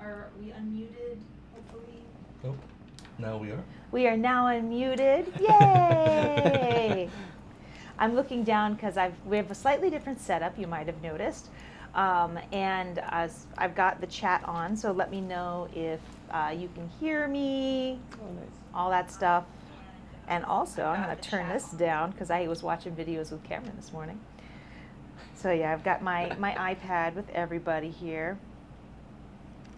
Are we unmuted, hopefully? Oh, now we are. We are now unmuted. Yay! I'm looking down because we have a slightly different setup, you might have noticed. And as I've got the chat on, so let me know if you can hear me, all that stuff. And also, I'm going to turn this down because I was watching videos with Cameron this morning. So yeah, I've got my iPad with everybody here.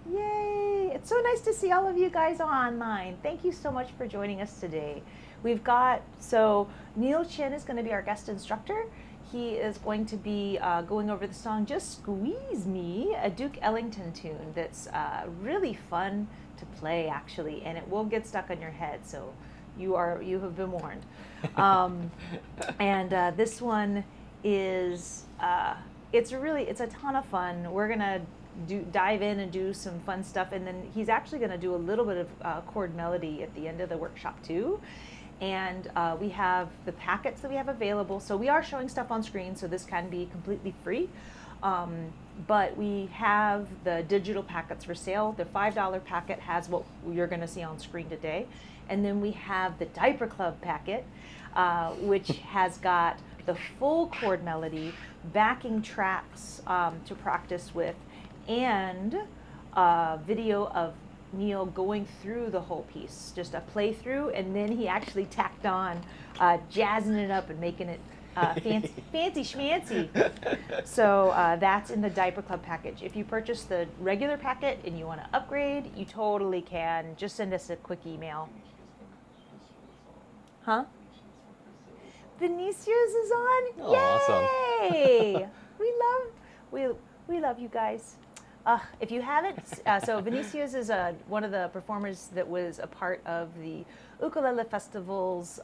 Yay! It's so nice to see all of you guys online. Thank you so much for joining us today. We've got, so Neal Chin is going to be our guest instructor. He is going to be going over the song Just Squeeze Me, a Duke Ellington tune that's really fun to play actually, and it won't get stuck on your head, so you have been warned. And this one is, it's a ton of fun. We're going to dive in and do some fun stuff, and then he's actually going to do a little bit of chord melody at the end of the workshop too. And we have the packets that we have available. So we are showing stuff on screen, so this can be completely free. But we have the digital packets for sale. The $5 packet has what you're going to see on screen today. And then we have the Diaper Club packet, which has got the full chord melody, backing tracks to practice with, and a video of Neal going through the whole piece, just a playthrough, and then he actually tacked on jazzing it up and making it fancy schmancy. So that's in the Diaper Club package. If you purchase the regular packet and you want to upgrade, you totally can. Just send us a quick email. Huh? Vinicius is on? Oh, Yay! awesome. We love you guys. If you haven't, so Vinicius is one of the performers that was a part of the Ukulele Festival's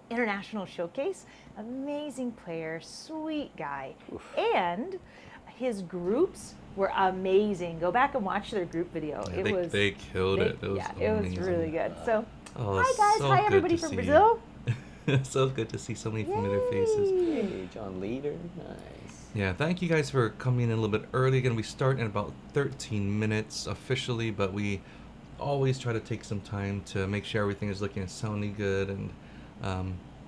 international showcase. Amazing player, sweet guy. Oof. And his groups were amazing. Go back and watch their group video. Yeah, they killed it. It was amazing. It was really good. So, hi guys. So hi, everybody from Brazil. So good to see so many familiar faces. Hey, John Leader. Nice. Yeah, thank you guys for coming in a little bit early. Again, we start in about 13 minutes officially, but we always try to take some time to make sure everything is looking and sounding good and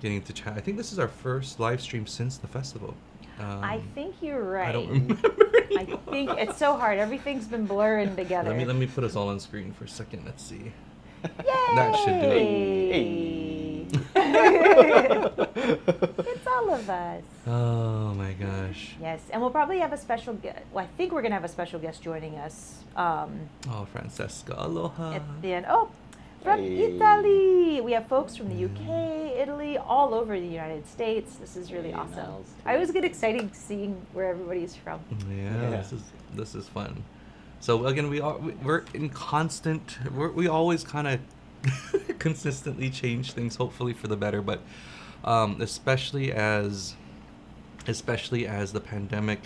getting to chat. I think this is our first live stream since the festival. I think you're right. I don't remember. I think it's so hard. Everything's been blurring together. Let me put us all on screen for a second. Let's see. Yay! That should do it. Hey. It's all of us. Oh my gosh. Yes, and we'll probably have a special guest. Well, I think we're going to have a special guest joining us. Oh, Francesca, aloha. At the end. Oh, from Italy. We have folks from the UK, Italy, all over the United States. This is really awesome. Nice. I always get excited seeing where everybody's from. Yeah. This is fun. So again, we're in constant. We always kind of consistently change things, hopefully for the better. But especially as the pandemic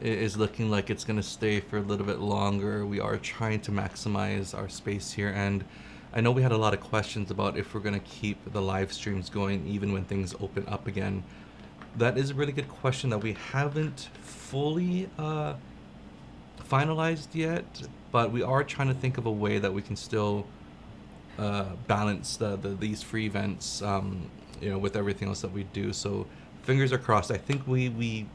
is looking like it's going to stay for a little bit longer, we are trying to maximize our space here. And I know we had a lot of questions about if we're going to keep the live streams going even when things open up again. That is a really good question that we haven't fully finalized yet, but we are trying to think of a way that we can still balance these free events with everything else that we do. So fingers are crossed. I think we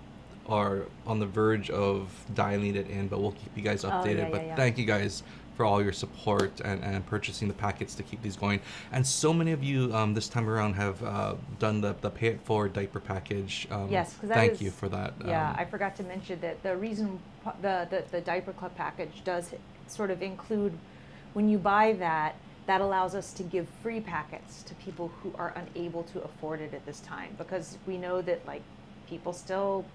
are on the verge of dialing it in, but we'll keep you guys updated. Thank you guys for all your support and purchasing the packets to keep these going. And so many of you this time around have done the Pay It Forward diaper package. Yes, because thank you for that. Yeah, I forgot to mention that the reason the Diaper Club package does sort of include, when you buy that allows us to give free packets to people who are unable to afford it at this time, because we know that like people still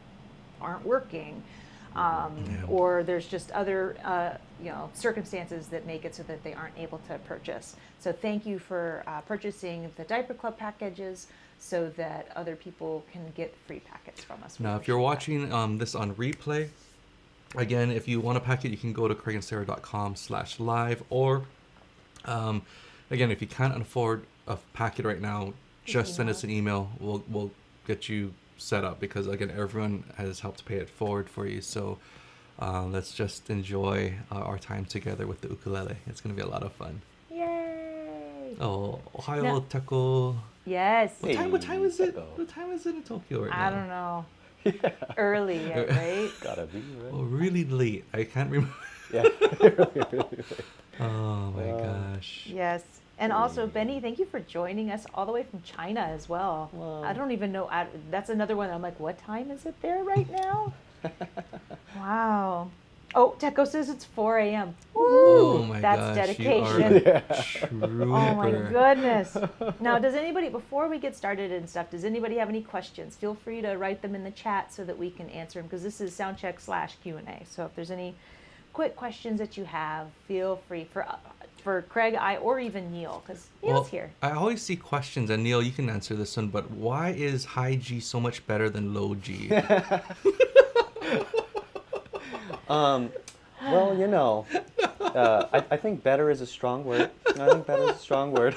aren't working. Or there's just other circumstances that make it so that they aren't able to purchase. So thank you for purchasing the Diaper Club packages so that other people can get free packets from us. Now, if you're watching this on replay, again, if you want a packet, you can go to craigandsarah.com/live, or again, if you can't afford a packet right now, just send us an email. We'll get you set up, because again, everyone has helped pay it forward for you. So Let's just enjoy our time together with the ukulele. It's gonna be a lot of fun. Yay! Oh, Ohio Now- Taco. Yes. What time is it? Taco. What time is it in Tokyo right now? I don't know. Yeah. Early, right? Gotta be, right? Oh, really late. I can't remember. Yeah. Really. Oh my Wow. gosh. Yes. And also, Benny, thank you for joining us all the way from China as well. Wow. I don't even know. That's another one. I'm like, what time is it there right now? Wow. Oh, Teko says it's 4 a.m. Oh Woo! my That's gosh. dedication. You are Yeah. a trooper. Oh my goodness. Now, does anybody, before we get started and stuff, does anybody have any questions? Feel free to write them in the chat so that we can answer them, because this is Soundcheck / Q&A. So if there's any quick questions that you have, feel free for Craig, or even Neal, because Neal's here. I always see questions, and Neal, you can answer this one, but why is high G so much better than low G? Well, you know, I think better is a strong word. I think better is a strong word.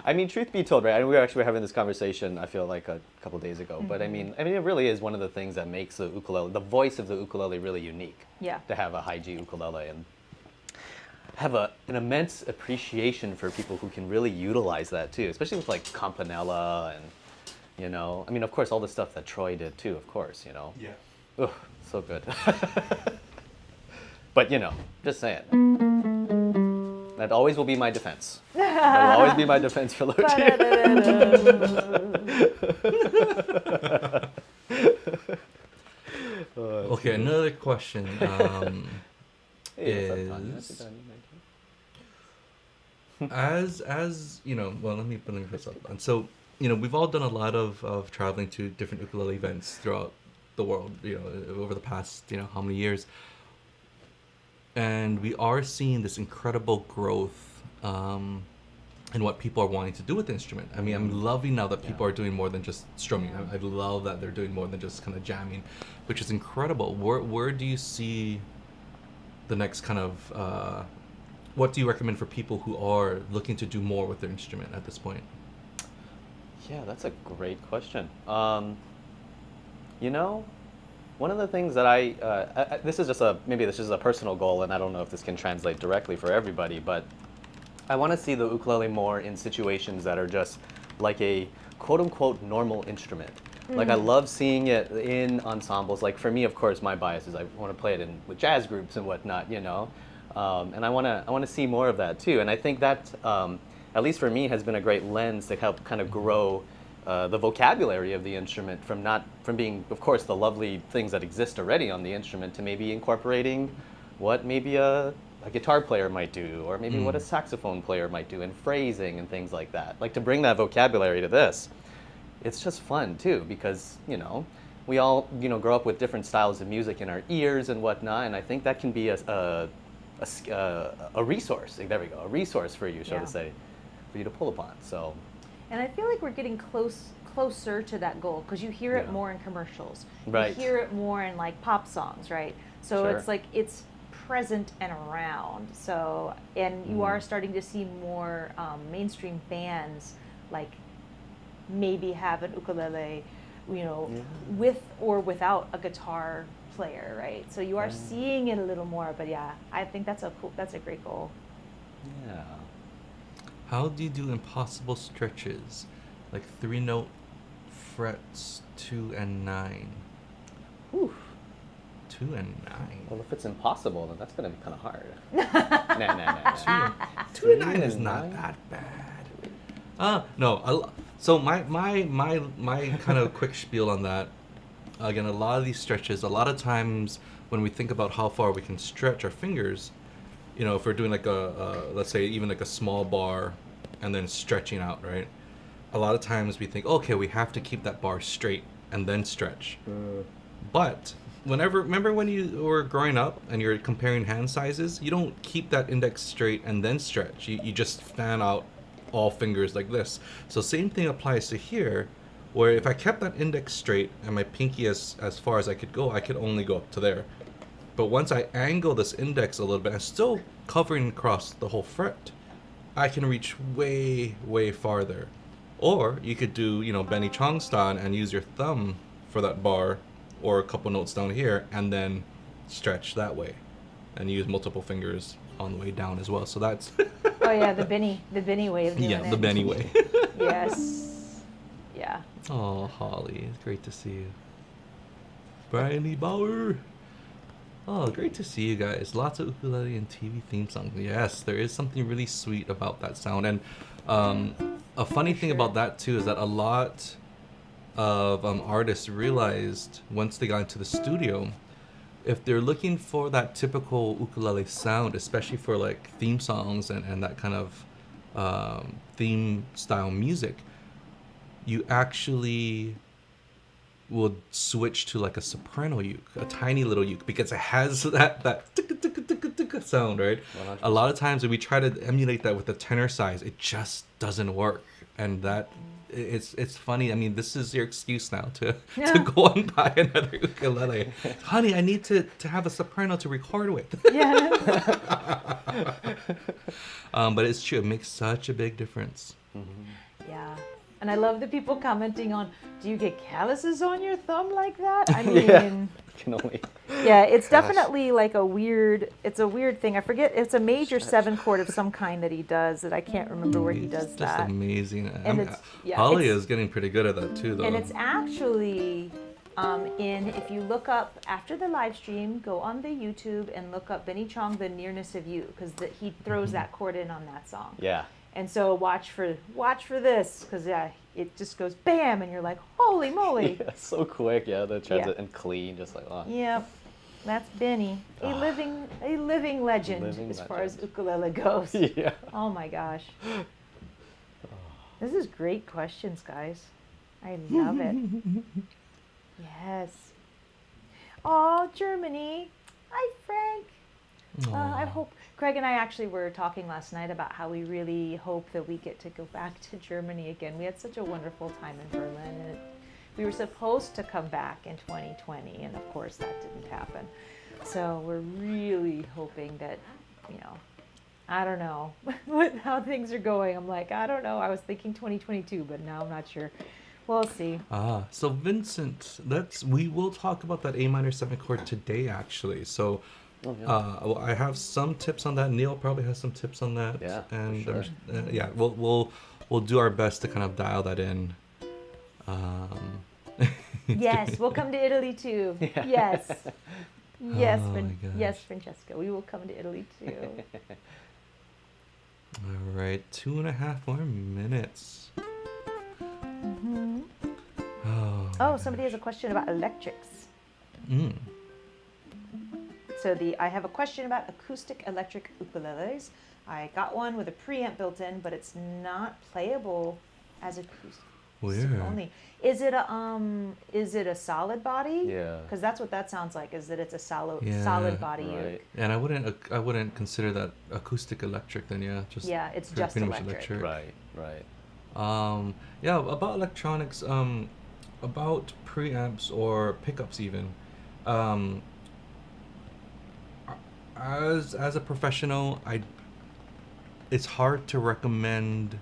I mean, truth be told, right? I mean, we were having this conversation, I feel like a couple days ago. But I mean, it really is one of the things that makes the ukulele, the voice of the ukulele, really unique. Yeah. To have a high G ukulele and have an immense appreciation for people who can really utilize that too, especially with like Campanella and, you know, I mean, of course, all the stuff that Troy did too, of course, you know. Yeah. Ugh, so good. But, you know, just saying. That always will be my defense. That will always be my defense for Low G. Okay, another question Hey, what's up, Tanya? is as you know, well, let me this up. And so, you know, we've all done a lot of traveling to different ukulele events throughout the world, you know, over the past, you know, how many years. And we are seeing this incredible growth in what people are wanting to do with the instrument. I mean, I'm loving now that people are doing more than just strumming. I love that they're doing more than just kind of jamming, which is incredible. Where do you see the next kind of, what do you recommend for people who are looking to do more with their instrument at this point? Yeah, that's a great question. You know, one of the things that this is just maybe this is a personal goal, and I don't know if this can translate directly for everybody, but I want to see the ukulele more in situations that are just like a quote-unquote normal instrument. Like I love seeing it in ensembles. Like for me, of course, my bias is I want to play it with jazz groups and whatnot, you know. And I want to see more of that too. And I think that, at least for me, has been a great lens to help kind of grow the vocabulary of the instrument from being, of course, the lovely things that exist already on the instrument to maybe incorporating what maybe a guitar player might do, or maybe what a saxophone player might do, and phrasing and things like that. Like to bring that vocabulary to this, it's just fun too, because, you know, we all, you know, grow up with different styles of music in our ears and whatnot, and I think that can be a resource. There we go, a resource for you, so to say, for you to pull upon. So. And I feel like we're getting closer to that goal, because you hear it more in commercials. Right. You hear it more in like pop songs, right? So Sure. it's like it's present and around. So, and you are starting to see more mainstream bands like maybe have an ukulele, you know, with or without a guitar player, right? So you are seeing it a little more, but yeah, I think that's a great goal. Yeah. How do you do impossible stretches, like 3-note frets 2 and 9? Whew. 2 and 9. Well, if it's impossible, then that's going to be kind of hard. Nah. 2 and 9 is and not 9? that bad. No. So my kind of quick spiel on that. Again, a lot of these stretches, a lot of times when we think about how far we can stretch our fingers, you know, if we're doing like let's say even like a small bar and then stretching out, right? A lot of times we think, okay, we have to keep that bar straight and then stretch. But remember when you were growing up and you're comparing hand sizes, you don't keep that index straight and then stretch. You just fan out all fingers like this. So same thing applies to here, where if I kept that index straight and my pinky as far as I could go, I could only go up to there. But once I angle this index a little bit, I'm still covering across the whole fret, I can reach way, way farther. Or you could do, you know, Benny Chong style and use your thumb for that bar or a couple notes down here, and then stretch that way, and use multiple fingers on the way down as well. So that's Oh yeah, the Benny way of doing yeah, it. the Benny way. Yes. Yeah. Oh, Holly, it's great to see you. Bryony Bauer. Oh, great to see you guys. Lots of ukulele and TV theme songs. Yes, there is something really sweet about that sound. And a funny thing about that too is that a lot of artists realized once they got into the studio, if they're looking for that typical ukulele sound, especially for like theme songs and that kind of theme style music, you actually will switch to like a soprano uke, a tiny little uke, because it has that sound, right? 100%. A lot of times when we try to emulate that with the tenor size, it just doesn't work, and that it's funny. I mean, this is your excuse now to go and buy another ukulele. Honey, I need to have a soprano to record with. Yeah. But it's true. It makes such a big difference. Yeah. And I love the people commenting on, do you get calluses on your thumb like that? I mean, Yeah. Can only. yeah, it's Gosh. definitely like a weird thing. I forget, it's a major 7-chord of some kind that he does that I can't remember where he does It's that. just amazing. And it's, yeah, Holly it's- is getting pretty good at that too, though. And it's actually if you look up after the live stream, go on the YouTube and look up Benny Chong, The Nearness of You, because he throws that chord in on that song. Yeah. And so watch for this, because it just goes bam, and you're like, holy moly. Yeah, so quick. Yeah, the transit and clean, just like oh. Yep, that's Benny, a living legend Living as far as legend. ukulele goes. Yeah. Oh my gosh. This is great questions, guys. I love it. Yes. Oh, Germany. Hi, Frank. I hope Craig and I actually were talking last night about how we really hope that we get to go back to Germany again. We had such a wonderful time in Berlin, and we were supposed to come back in 2020, and of course that didn't happen. So we're really hoping that, I don't know how things are going. I'm like, I don't know. I was thinking 2022, but now I'm not sure. We'll see. So Vincent, we will talk about that A minor 7 chord today, actually. So well, I have some tips on that. Neal probably has some tips on that. Yeah, for and sure. yeah, we'll do our best to kind of dial that in. Yes, we'll come to Italy too. Yeah. Yes. Yes, Oh my yes, gosh. Francesca, we will come to Italy too. All right, 2.5 more minutes. Oh, somebody has a question about electrics. Mm. So I have a question about acoustic electric ukuleles. I got one with a preamp built in, but it's not playable as acoustic Weird. only. Is it a solid body? Yeah. Because that's what that sounds like. Is that it's a solid body Right. uke. And I wouldn't consider that acoustic electric then, yeah. Just Yeah, it's pretty just much electric. Right. Right. Yeah, about electronics, about preamps or pickups even. As a professional, it's hard to recommend.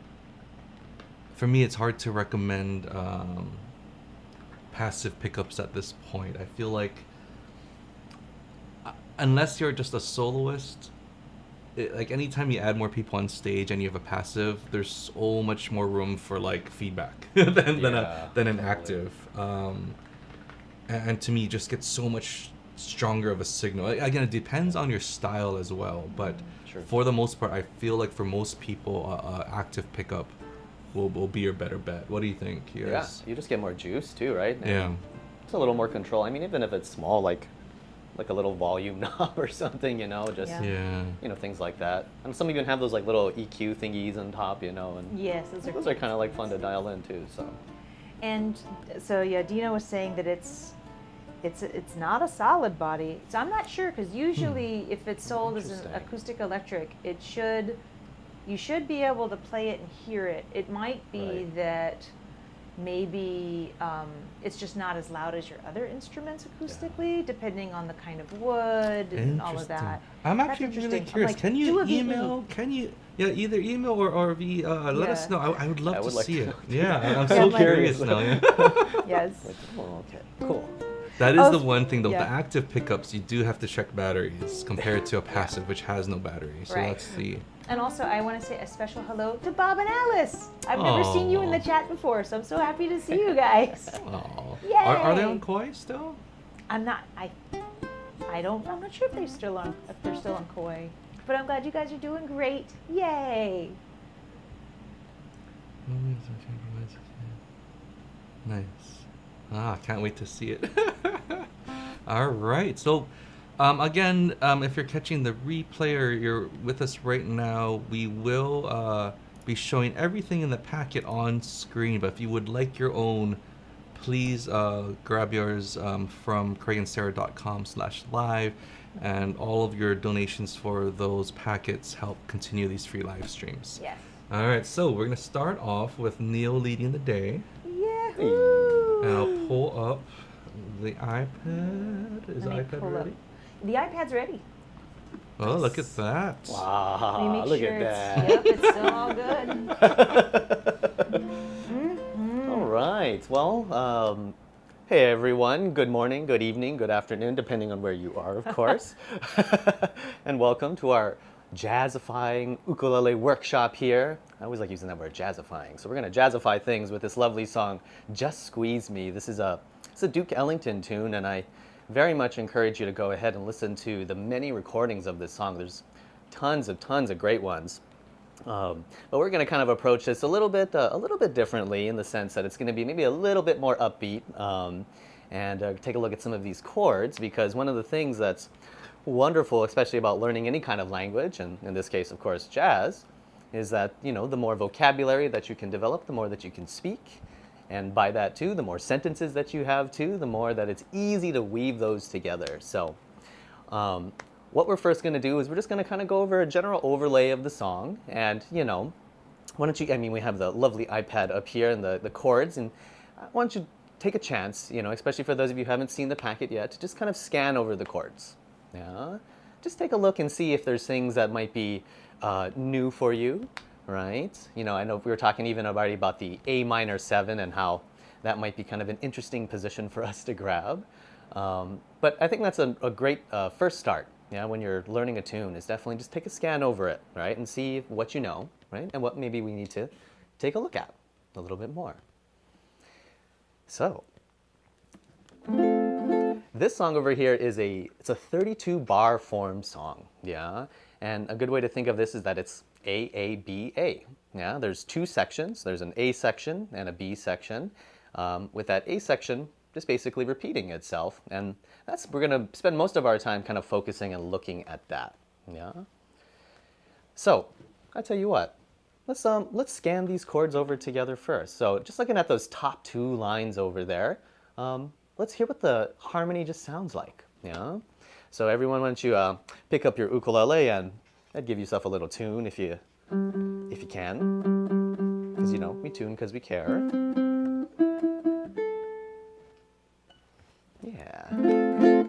For me, it's hard to recommend passive pickups at this point. I feel like unless you're just a soloist, like anytime you add more people on stage and you have a passive, there's so much more room for like feedback than an totally. active. And to me, it just gets so much stronger of a signal. Again, it depends on your style as well, but Sure. for the most part, I feel like for most people, active pickup will be your better bet. What do you think? Yeah. Yes. You just get more juice too, right? And Yeah. it's a little more control. I mean, even if it's small, like a little volume knob or something, just Yeah. Yeah. things like that. And some even have those like little EQ thingies on top, and Yes, those are kind of like fun to dial in too. So And so yeah, Dina was saying that it's not a solid body. So I'm not sure, because usually if it's sold as an Interesting. acoustic electric, you should be able to play it and hear it. It might be Right. that maybe it's just not as loud as your other instruments acoustically, depending on the kind of wood and all of Interesting. that. I'm That's actually really interesting. I'm curious. like, Can do you a VE. email? Either email or let us Yeah. know. I would love to like see to it. know. Yeah, I'm Yeah, so like- curious now. Yeah. Yes. like, oh, okay, cool. That is Oh, the one thing though. yeah. The active pickups, you do have to check batteries compared to a passive, which has no battery. So Right. let's see. And also, I want to say a special hello to Bob and Alice. I've never seen you in the Aw. chat before, so I'm so happy to see you guys. Oh. Yay! Are they on Koi still? I'm not. I'm not sure if they're still on Koi, but I'm glad you guys are doing great. Yay! Nice. Can't wait to see it. All right. So, again, if you're catching the replay or you're with us right now, we will be showing everything in the packet on screen. But if you would like your own, please grab yours from craigandsarah.com/live, and all of your donations for those packets help continue these free live streams. Yes. All right, so we're gonna start off with Neal leading the day, Yahoo! and I'll pull up the iPad. Is the Let me iPad pull up. ready? The iPad's ready. Oh, look at that! Let me Wow, make look sure at that. Yep, it's still all good. All right. Well, hey everyone. Good morning, good evening, good afternoon, depending on where you are, of course. And welcome to our jazzifying ukulele workshop here. I always like using that word, jazzifying. So we're going to jazzify things with this lovely song, "Just Squeeze Me." It's a Duke Ellington tune, and I very much encourage you to go ahead and listen to the many recordings of this song. There's tons of great ones. But we're going to kind of approach this a little bit differently, in the sense that it's going to be maybe a little bit more upbeat, and take a look at some of these chords, because one of the things that's wonderful, especially about learning any kind of language, and in this case, of course, jazz, is that, the more vocabulary that you can develop, the more that you can speak. And by that too, the more sentences that you have too, the more that it's easy to weave those together. So what we're first going to do is we're just going to kind of go over a general overlay of the song. And, why don't you, we have the lovely iPad up here and the chords. And why don't you take a chance, especially for those of you who haven't seen the packet yet, to just kind of scan over the chords. Yeah? Just take a look and see if there's things that might be new for you. Right? I know we were talking even already about the A minor 7 and how that might be kind of an interesting position for us to grab. But I think that's a great first start. Yeah, when you're learning a tune, is definitely just take a scan over it, right, and see what you know, right, and what maybe we need to take a look at a little bit more. So this song over here it's a 32 bar form song, yeah, and a good way to think of this is that it's A, B, A. Yeah, there's two sections. There's an A section and a B section. With that A section just basically repeating itself, and we're going to spend most of our time kind of focusing and looking at that. Yeah. So I tell you what, let's scan these chords over together first. So just looking at those top two lines over there, let's hear what the harmony just sounds like. Yeah. So everyone, why don't you pick up your ukulele and give yourself a little tune if you can, because we tune because we care. Yeah.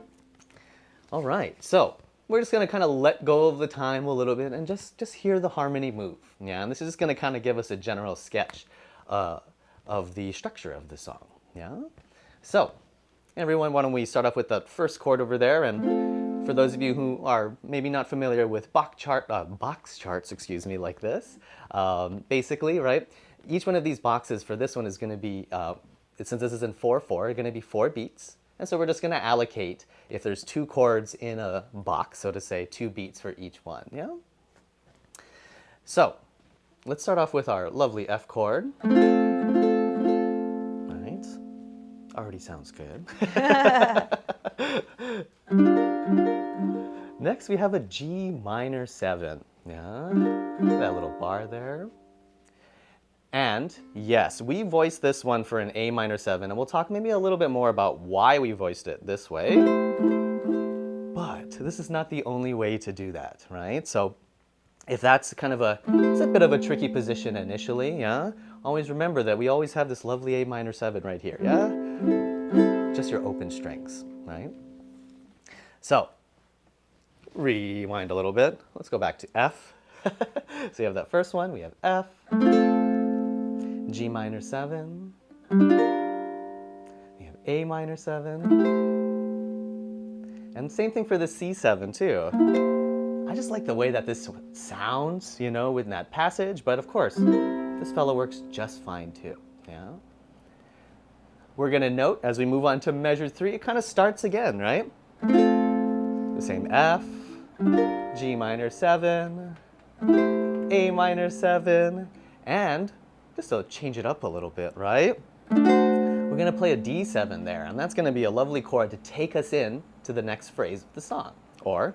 All right. So we're just going to kind of let go of the time a little bit and just hear the harmony move. Yeah. And this is just going to kind of give us a general sketch of the structure of the song. Yeah. So everyone, why don't we start off with the first chord over there, and for those of you who are maybe not familiar with box charts, like this, basically, right, each one of these boxes for this one is going to be, since this is in 4/4, going to be 4 beats. And so we're just going to allocate, if there's 2 chords in a box, so to say, 2 beats for each one. Yeah? So let's start off with our lovely F chord. Right. Already sounds good. Next, we have a G minor 7. Yeah, that little bar there. And yes, we voiced this one for an A minor 7, and we'll talk maybe a little bit more about why we voiced it this way. But this is not the only way to do that, right? So if that's kind of it's a bit of a tricky position initially, yeah, always remember that we always have this lovely A minor 7 right here, yeah? Just your open strings, right? So rewind a little bit. Let's go back to F. So you have that first one, we have F, G minor 7, we have A minor 7, And same thing for the C7 too. I just like the way that this sounds, you know, with that passage, but of course, this fellow works just fine too, yeah? We're gonna note as we move on to measure 3, it kind of starts again, right? The same F, G minor 7, A minor 7, and just to change it up a little bit, right? We're gonna play a D7 there, and that's gonna be a lovely chord to take us in to the next phrase of the song. Or,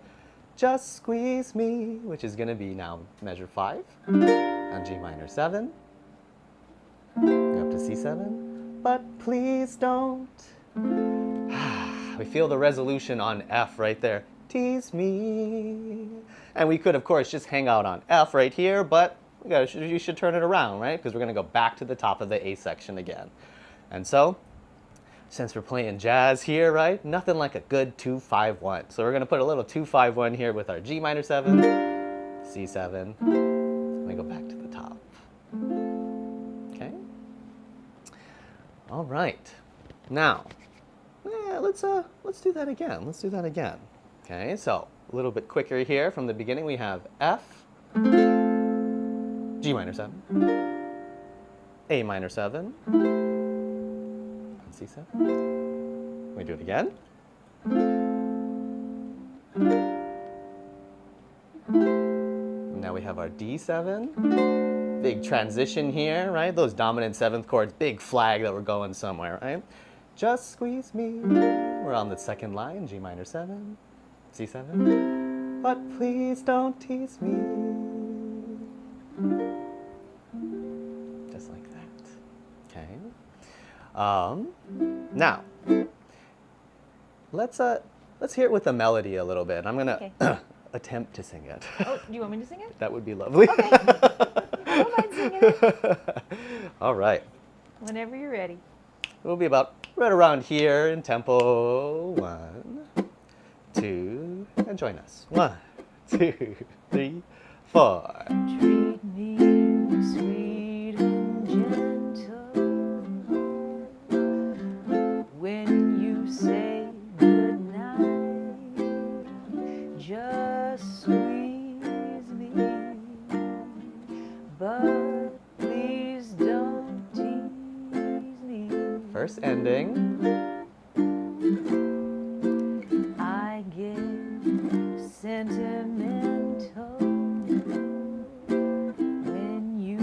just squeeze me, which is gonna be now measure 5, on G minor 7, go up to C7, but please don't. We feel the resolution on F right there. Tease me. And we could, of course, just hang out on F right here, but you should turn it around, right? Because we're going to go back to the top of the A section again. And so, since we're playing jazz here, right, nothing like a good 2-5-1. So we're going to put a little 2-5-1 here with our G minor 7, C7, and we go back to the top. Okay? All right. Now, let's do that again. Let's do that again. Okay, so a little bit quicker here. From the beginning, we have F, G minor 7, A minor 7, and C7. We do it again. And now we have our D7. Big transition here, right? Those dominant 7th chords, big flag that we're going somewhere, right? Just squeeze me. We're on the second line, G minor 7, C7. But please don't tease me. Just like that. Okay. Now, let's hear it with the melody a little bit. I'm gonna attempt to sing it. Oh, do you want me to sing it? That would be lovely. Okay. I don't mind singing it. All right. Whenever you're ready. We'll be about right around here in tempo. 1, 2, and join us. 1, 2, 3, 4. Treat me sweet and gentle when you say goodnight. Just squeeze me, but please don't tease me. First ending. I get sentimental when you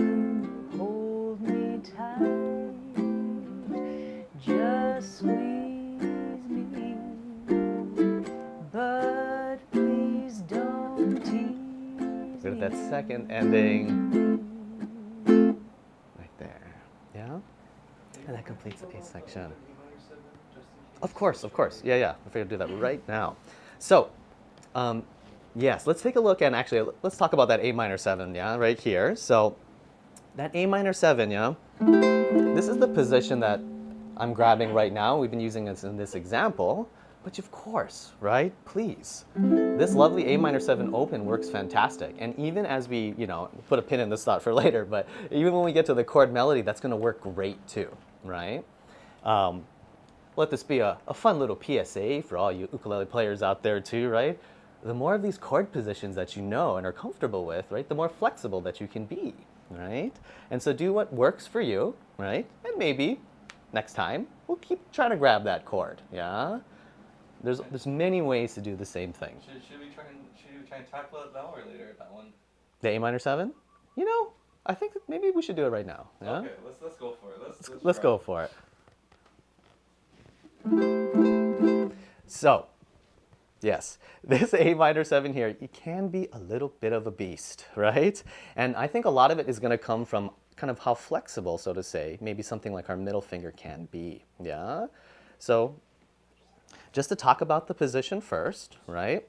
hold me tight. Just squeeze me, but please don't tease Good me. at that second ending. Right there. Yeah? And that completes the A section. Of course. Yeah. We're going to do that right now. So, yes, let's take a look and actually, let's talk about that A minor 7, yeah, right here. So, that A minor 7, yeah, this is the position that I'm grabbing right now. We've been using this in this example. But of course, right, please, this lovely A minor 7 open works fantastic. And even as we, put a pin in this thought for later, but even when we get to the chord melody, that's going to work great too, right? Let this be a fun little PSA for all you ukulele players out there too, right? The more of these chord positions that you know and are comfortable with, right, the more flexible that you can be, right? And so do what works for you, right? And maybe next time we'll keep trying to grab that chord, yeah? There's many ways to do the same thing. Should we try and tackle it now or later, that one? The A minor 7? I think that maybe we should do it right now, yeah? Okay, let's go for it. Let's go for it. So, yes, this A minor 7 here, it can be a little bit of a beast, right? And I think a lot of it is going to come from kind of how flexible, so to say, maybe something like our middle finger can be, yeah? So, just to talk about the position first, right?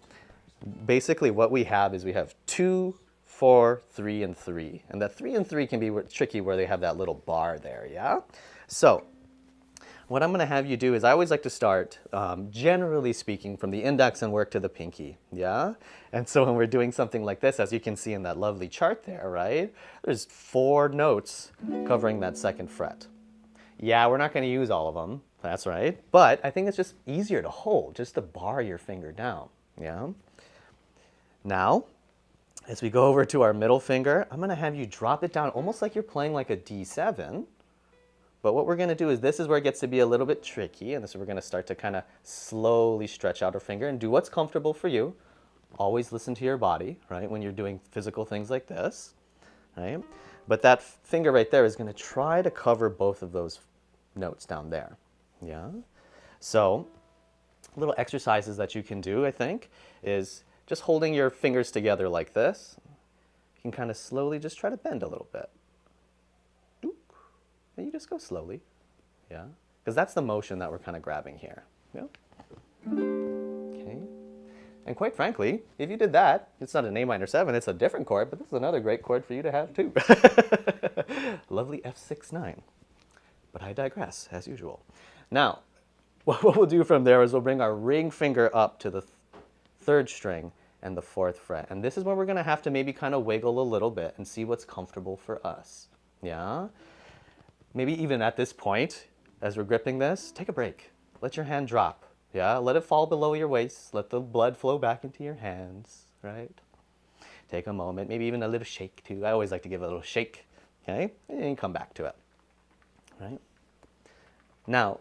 Basically what we have is we have 2, 4, 3, and 3. And that 3 and 3 can be tricky where they have that little bar there, yeah? So, what I'm going to have you do is I always like to start, generally speaking, from the index and work to the pinky, yeah? And so when we're doing something like this, as you can see in that lovely chart there, right? There's 4 notes covering that 2nd fret. Yeah, we're not going to use all of them. That's right. But I think it's just easier to hold, just to bar your finger down. Yeah. Now, as we go over to our middle finger, I'm going to have you drop it down almost like you're playing like a D7. But what we're going to do is this is where it gets to be a little bit tricky, and this is where we're going to start to kind of slowly stretch out our finger and do what's comfortable for you. Always listen to your body, right, when you're doing physical things like this, right? But that finger right there is going to try to cover both of those notes down there, yeah? So little exercises that you can do, I think, is just holding your fingers together like this. You can kind of slowly just try to bend a little bit. And you just go slowly, yeah? Because that's the motion that we're kind of grabbing here, yeah? Okay. And quite frankly, if you did that, it's not an A minor 7, it's a different chord, but this is another great chord for you to have too. Lovely F6-9. But I digress, as usual. Now, what we'll do from there is we'll bring our ring finger up to the third string and the fourth fret. And this is where we're going to have to maybe kind of wiggle a little bit and see what's comfortable for us, yeah? Maybe even at this point, as we're gripping this, take a break. Let your hand drop, yeah? Let it fall below your waist. Let the blood flow back into your hands, right? Take a moment, maybe even a little shake too. I always like to give a little shake, okay? And then you come back to it, right? Now,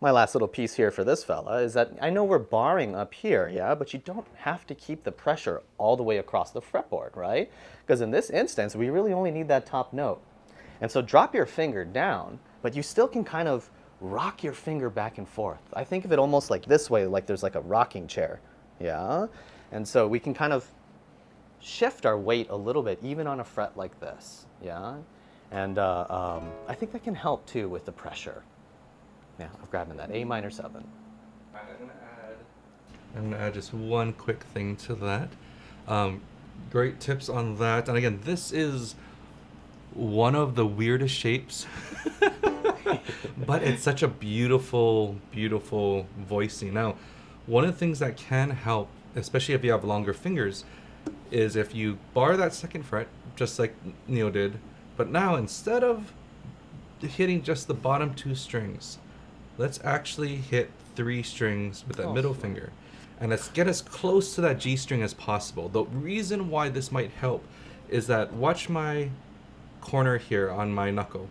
my last little piece here for this fella is that I know we're barring up here, yeah? But you don't have to keep the pressure all the way across the fretboard, right? Because in this instance, we really only need that top note. And so drop your finger down, but you still can kind of rock your finger back and forth. I think of it almost like this way, like there's like a rocking chair, yeah? And so we can kind of shift our weight a little bit, even on a fret like this, yeah? And I think that can help too with the pressure. Yeah, of grabbing that A minor 7. I'm gonna add just one quick thing to that. Great tips on that. And again, this is one of the weirdest shapes, but it's such a beautiful, beautiful voicing. Now, one of the things that can help, especially if you have longer fingers, is if you bar that second fret, just like Neal did, but now instead of hitting just the bottom 2 strings, let's actually hit 3 strings with that middle finger. And let's get as close to that G string as possible. The reason why this might help is that, watch my corner here on my knuckle.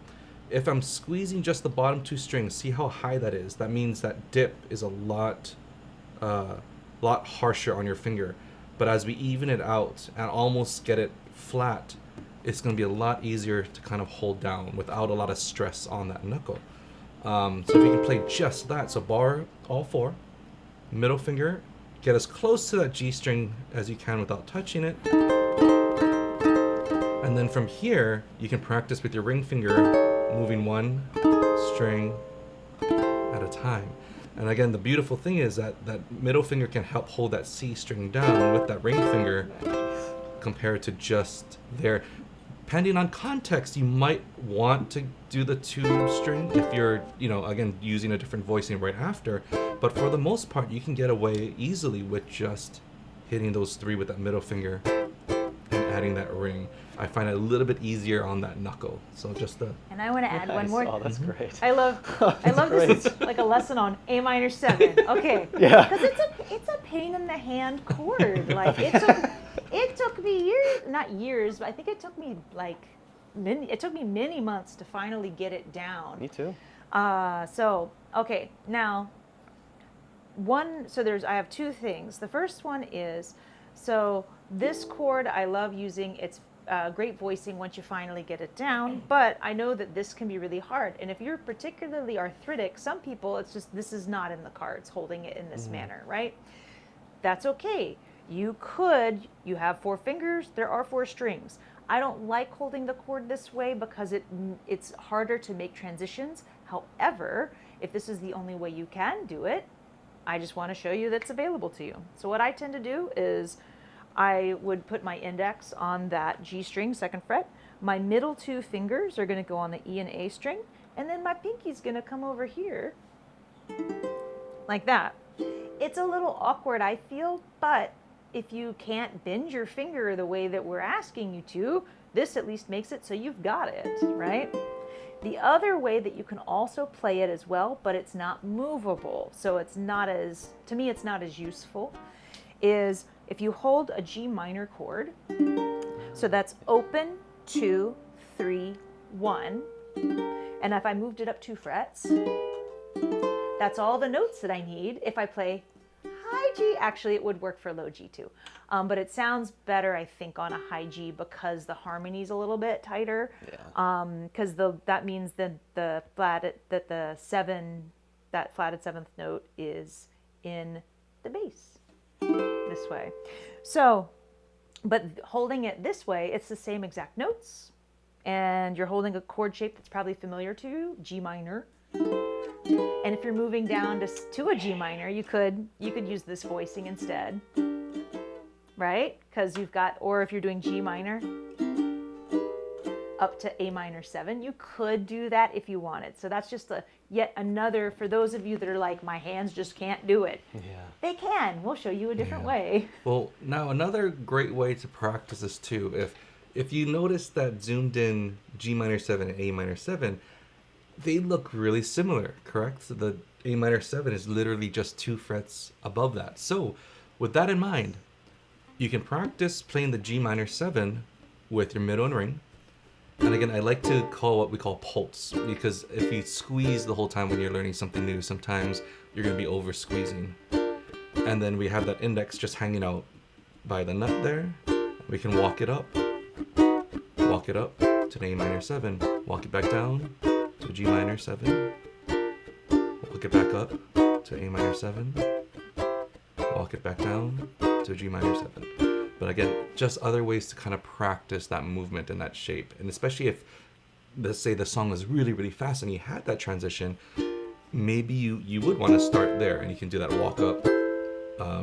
If I'm squeezing just the bottom 2 strings, see how high that is? That means that dip is a lot harsher on your finger. But as we even it out and almost get it flat, it's going to be a lot easier to kind of hold down without a lot of stress on that knuckle. So if you can play just that, so bar all 4, middle finger, get as close to that G string as you can without touching it. And then from here, you can practice with your ring finger, moving 1 string at a time. And again, the beautiful thing is that that middle finger can help hold that C string down with that ring finger compared to just there. Depending on context, you might want to do the 2 string if you're, again, using a different voicing right after. But for the most part, you can get away easily with just hitting those 3 with that middle finger and adding that ring. I find it a little bit easier on that knuckle. So just the. And I want to add one more. Oh, that's great. I love this. It's like a lesson on A minor 7. Okay. Yeah. Because it's a pain in the hand chord. Like it took me years, not years, but I think it took me many months to finally get it down. Me too. So okay, now I have 2 things. The first one is, so this chord I love using. It's great voicing once you finally get it down, but I know that this can be really hard. And if you're particularly arthritic, some people, it's just, this is not in the cards, holding it in this manner, right? That's okay. You have 4 fingers, there are 4 strings. I don't like holding the chord this way because it's harder to make transitions. However, if this is the only way you can do it, I just want to show you that's available to you. So what I tend to do is I would put my index on that G string, 2nd fret. My middle 2 fingers are going to go on the E and A string, and then my pinky's going to come over here like that. It's a little awkward, I feel, but if you can't bend your finger the way that we're asking you to, this at least makes it so you've got it, right? The other way that you can also play it as well, but it's not movable, so it's not as, to me, it's not as useful, is if you hold a G minor chord, so that's open, 2, 3, 1, and if I moved it up 2 frets, that's all the notes that I need. If I play high G, actually it would work for low G too, but it sounds better, I think, on a high G because the harmony's a little bit tighter. Because that means that the flatted seventh note is in the bass this way. So, but holding it this way, it's the same exact notes, and you're holding a chord shape that's probably familiar to you, G minor. And if you're moving down to a G minor, you could use this voicing instead, right? Because you've got, or if you're doing G minor up to A minor 7, you could do that if you wanted. So that's just yet another, for those of you that are like, my hands just can't do it. Yeah. They can. We'll show you a different way. Well, now another great way to practice this too, if you notice that zoomed in G minor 7 and A minor 7, they look really similar, correct? So the A minor 7 is literally just 2 frets above that. So with that in mind, you can practice playing the G minor 7 with your middle and ring. And again, I like to call what we call pulse, because if you squeeze the whole time when you're learning something new, sometimes you're going to be over squeezing. And then we have that index just hanging out by the nut there. We can walk it up to an A minor 7, walk it back down to a G minor 7, walk it back up to A minor 7, walk it back down to a G minor 7. But again, just other ways to kind of practice that movement and that shape. And especially if, let's say the song was really, really fast and you had that transition, maybe you would want to start there, and you can do that walk up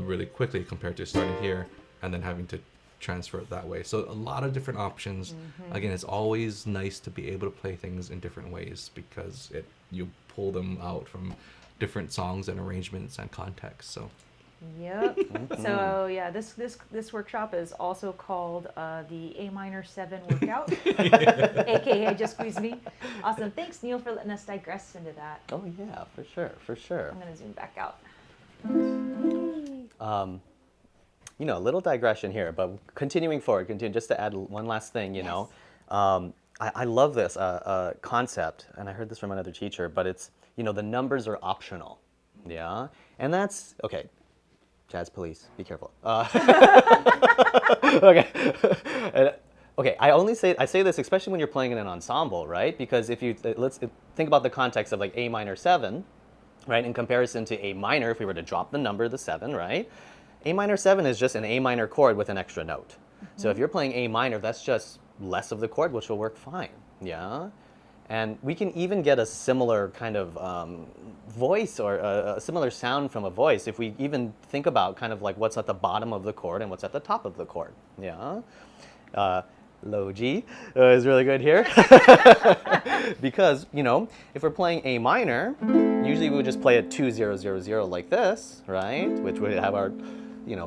really quickly compared to starting here and then having to transfer it that way. So a lot of different options. Again, it's always nice to be able to play things in different ways, because you pull them out from different songs and arrangements and contexts. So Yep. So yeah, this workshop is also called the A minor 7 workout, aka Just Squeeze Me. Awesome. Thanks, Neal, for letting us digress into that. Oh yeah, for sure. I'm gonna zoom back out. A little digression here, but continuing forward, just to add one last thing, you know. I love this concept, and I heard this from another teacher, but it's, the numbers are optional, yeah? And that's, okay, jazz police, be careful. Okay. Okay, I say this especially when you're playing in an ensemble, right? Because if you, let's think about the context of like A minor 7, right? In comparison to A minor, if we were to drop the number, the 7, right? A minor 7 is just an A minor chord with an extra note. So if you're playing A minor, that's just less of the chord, which will work fine, yeah? And we can even get a similar kind of voice, or a similar sound from a voice if we even think about kind of like what's at the bottom of the chord and what's at the top of the chord, yeah? Low G is really good here. Because, if we're playing A minor, usually we would just play a 2-0-0-0 like this, right? Which would have our,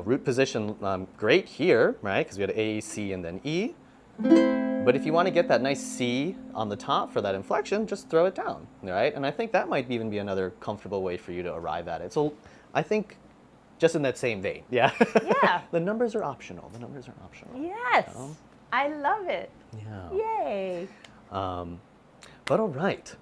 root position great here, right? Because we had A, C, and then E. But if you want to get that nice C on the top for that inflection, just throw it down, right? And I think that might even be another comfortable way for you to arrive at it. So I think just in that same vein, yeah? Yeah. The numbers are optional. Yes. I love it. Yeah. Yay. But all right,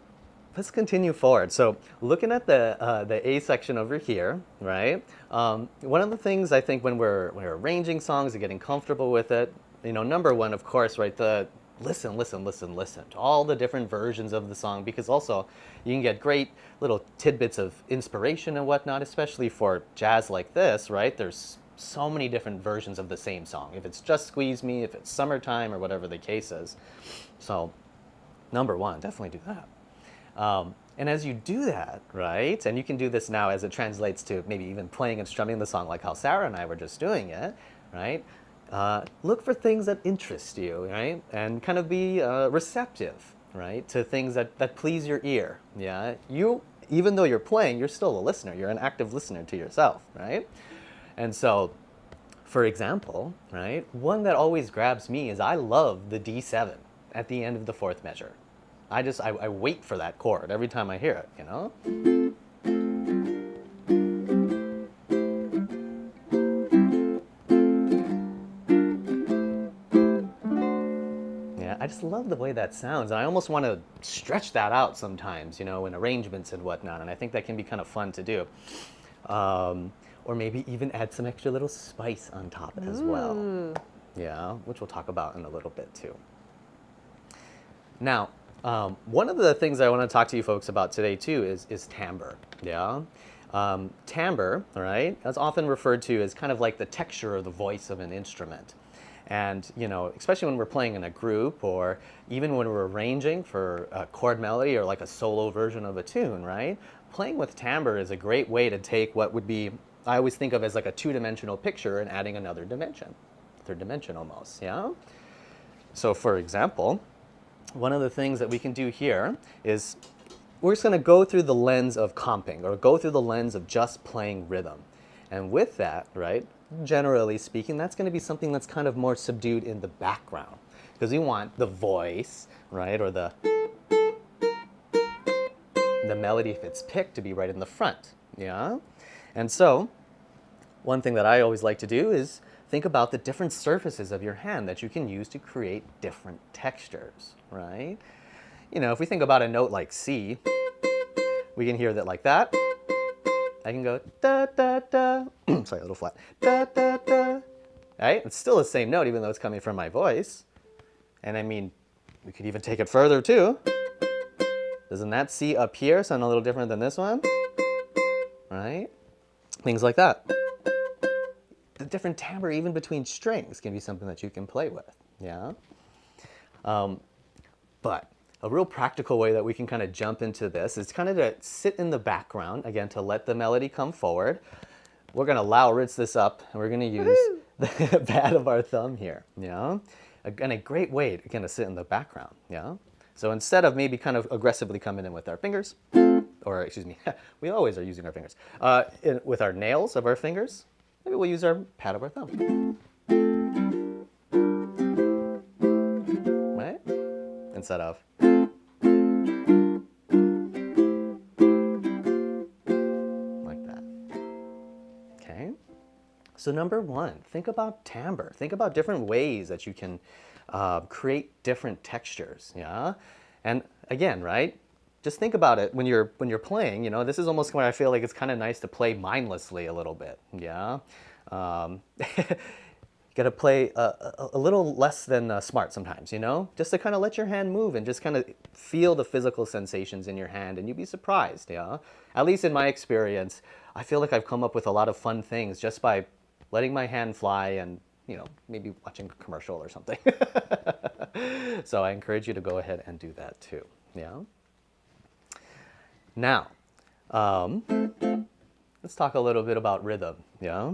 let's continue forward. So looking at the A section over here, right? One of the things I think when we're arranging songs and getting comfortable with it, number one, of course, right, listen to all the different versions of the song, because also you can get great little tidbits of inspiration and whatnot, especially for jazz like this, right? There's so many different versions of the same song. If it's Just Squeeze Me, if it's Summertime, or whatever the case is. So number one, definitely do that. And as you do that, right, and you can do this now as it translates to maybe even playing and strumming the song like how Sarah and I were just doing it, right? Look for things that interest you, right? And kind of be receptive, right, to things that please your ear, yeah? Even though you're playing, you're still a listener. You're an active listener to yourself, right? And so, for example, right, one that always grabs me is I love the D7 at the end of the fourth measure. I wait for that chord every time I hear it, you know? Yeah, I just love the way that sounds. And I almost want to stretch that out sometimes, you know, in arrangements and whatnot. And I think that can be kind of fun to do. Or maybe even add some extra little spice on top as well. Ooh. Yeah, which we'll talk about in a little bit too. Now, one of the things I want to talk to you folks about today too is timbre. Yeah, timbre, right? That's often referred to as kind of like the texture or the voice of an instrument. And you know, especially when we're playing in a group, or even when we're arranging for a chord melody or like a solo version of a tune, right? Playing with timbre is a great way to take what would be, I always think of as like a two-dimensional picture and adding another dimension, third dimension almost, yeah? So for example, one of the things that we can do here is we're just going to go through the lens of comping, or go through the lens of just playing rhythm. And with that, right, generally speaking, that's going to be something that's kind of more subdued in the background, because we want the voice, right, or the melody, if it's picked, to be right in the front, yeah? And so one thing that I always like to do is think about the different surfaces of your hand that you can use to create different textures, right? You know, if we think about a note like C, we can hear that like that. I can go da da da. Sorry, a little flat. Da da da. Right? It's still the same note, even though it's coming from my voice. And I mean, we could even take it further too. Doesn't that C up here sound a little different than this one? Right? Things like that. The different timbre, even between strings, can be something that you can play with. Yeah. But a real practical way that we can kind of jump into this is kind of to sit in the background, again, to let the melody come forward. We're going to Ritz this up, and we're going to use the pad of our thumb here, yeah? Again, a great way, again, to sit in the background, yeah? So instead of maybe kind of aggressively coming in with our fingers, or excuse me, we always are using our fingers, with our nails of our fingers, maybe we'll use our pad of our thumb. Right? Instead of. Like that. Okay? So number one, think about timbre. Think about different ways that you can create different textures, yeah? And again, right? Just think about it when you're playing, you know, this is almost where I feel like it's kind of nice to play mindlessly a little bit, yeah? You gotta play a little less than smart sometimes, you know? Just to kind of let your hand move and just kind of feel the physical sensations in your hand, and you'd be surprised, yeah? At least in my experience, I feel like I've come up with a lot of fun things just by letting my hand fly and, you know, maybe watching a commercial or something. So I encourage you to go ahead and do that too, yeah? Now, let's talk a little bit about rhythm, yeah?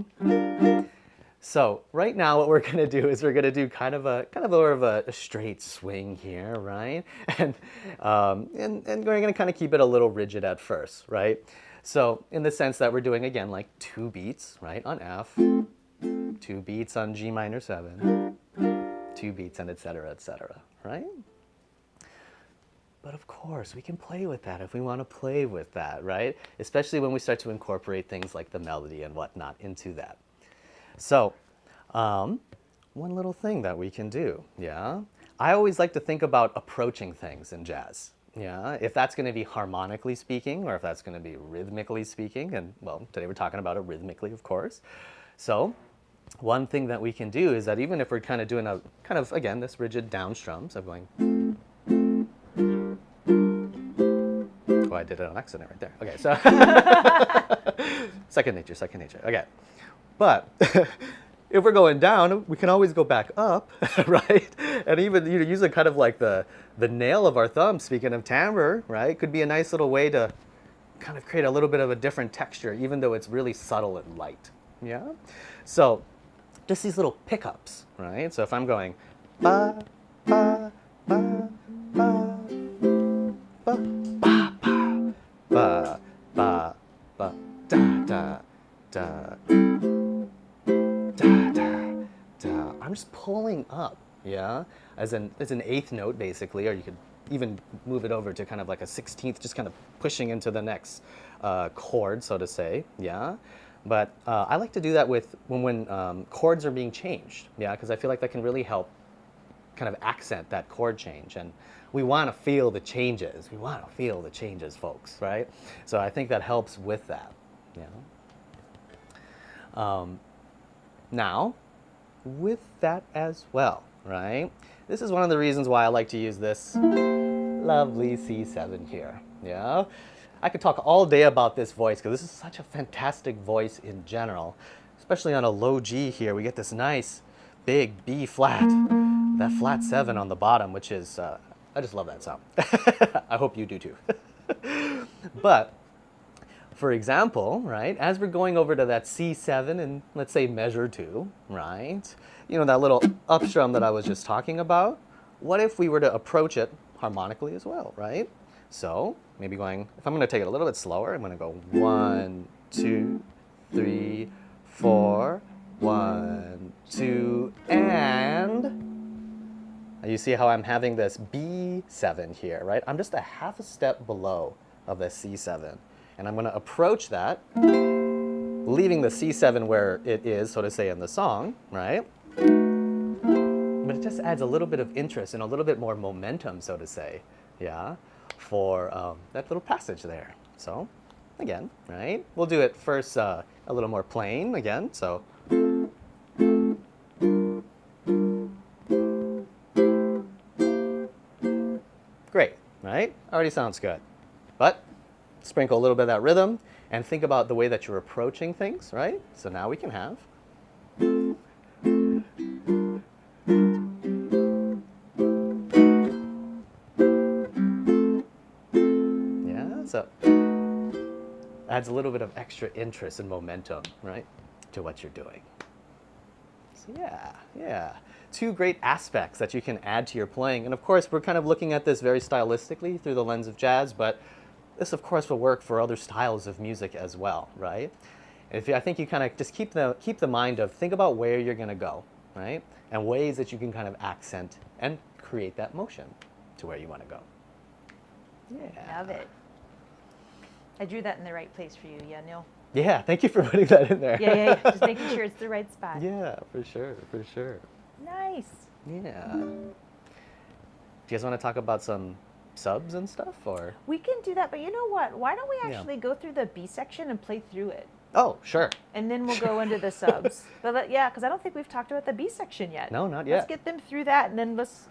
So right now what we're going to do is we're going to do kind of more of a straight swing here, right? And we're going to kind of keep it a little rigid at first, right? So in the sense that we're doing, again, like 2 beats, right, on F, 2 beats on G minor 7, 2 beats, and et cetera, right? But of course, we can play with that if we want to play with that, right? Especially when we start to incorporate things like the melody and whatnot into that. So, one little thing that we can do, yeah? I always like to think about approaching things in jazz, yeah? If that's going to be harmonically speaking, or if that's going to be rhythmically speaking, and well, today we're talking about it rhythmically, of course. So, one thing that we can do is that even if we're kind of doing a, kind of, again, this rigid down strum, so I'm going... Oh, I did it on accident right there. Okay, so second nature. Okay, but if we're going down, we can always go back up, right? And even using kind of like the nail of our thumb. Speaking of timbre, right, could be a nice little way to kind of create a little bit of a different texture, even though it's really subtle and light. Yeah. So just these little pickups, right? So if I'm going ba ba ba ba ba ba ba ba ba da da da da da. I'm just pulling up, yeah, as an eighth note basically, or you could even move it over to kind of like a 16th, just kind of pushing into the next chord, so to say, yeah. But I like to do that with when chords are being changed, yeah, because I feel like that can really help kind of accent that chord change. And we want to feel the changes. We want to feel the changes, folks, right? So I think that helps with that, yeah. Now, with that as well, right? This is one of the reasons why I like to use this lovely C7 here, yeah? I could talk all day about this voice because this is such a fantastic voice in general, especially on a low G here. We get this nice big B flat, that flat 7 on the bottom, which is, I just love that sound. I hope you do too. But for example, right, as we're going over to that C7 and let's say measure 2, right, you know, that little up strum that I was just talking about, what if we were to approach it harmonically as well, right? So maybe going, if I'm going to take it a little bit slower, I'm going to go 1, 2, 3, 4, 1, 2, and you see how I'm having this B7 here, right? I'm just a half a step below of the C7. And I'm going to approach that, leaving the C7 where it is, so to say, in the song, right? But it just adds a little bit of interest and a little bit more momentum, so to say, yeah, for that little passage there. So, again, right? We'll do it first a little more plain again, so. Great, right? Already sounds good. But sprinkle a little bit of that rhythm and think about the way that you're approaching things, right? So now we can have. Yeah, so adds a little bit of extra interest and momentum, right, to what you're doing. So yeah. Two great aspects that you can add to your playing. And of course, we're kind of looking at this very stylistically through the lens of jazz, but this, of course, will work for other styles of music as well, right? I think you kind of just keep the mind of, think about where you're going to go, right? And ways that you can kind of accent and create that motion to where you want to go. Yeah. Love it. I drew that in the right place for you, yeah, Neal? Yeah, thank you for putting that in there. Yeah. Just making sure it's the right spot. Yeah, for sure. Nice. Yeah. Do you guys want to talk about some subs and stuff, or? We can do that, but you know what? Why don't we actually go through the B section and play through it? Oh, sure. And then we'll go into the subs. But yeah, because I don't think we've talked about the B section yet. No, not yet. Let's get them through that, and then let's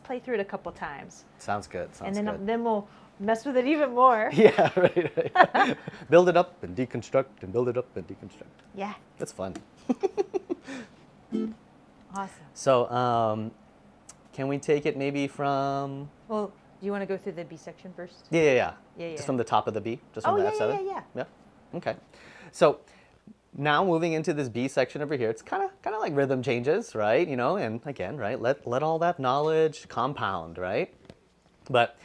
play through it a couple times. Sounds good. And then we'll mess with it even more. Yeah, right. Build it up and deconstruct, and build it up and deconstruct. Yeah. That's fun. Awesome. So, can we take it maybe from? Well, do you want to go through the B section first? Yeah. Yeah. Just from the top of the B, just from the F7. Yeah. Yeah. Okay. So now moving into this B section over here, it's kind of like rhythm changes, right? You know, and again, right? Let all that knowledge compound, right? But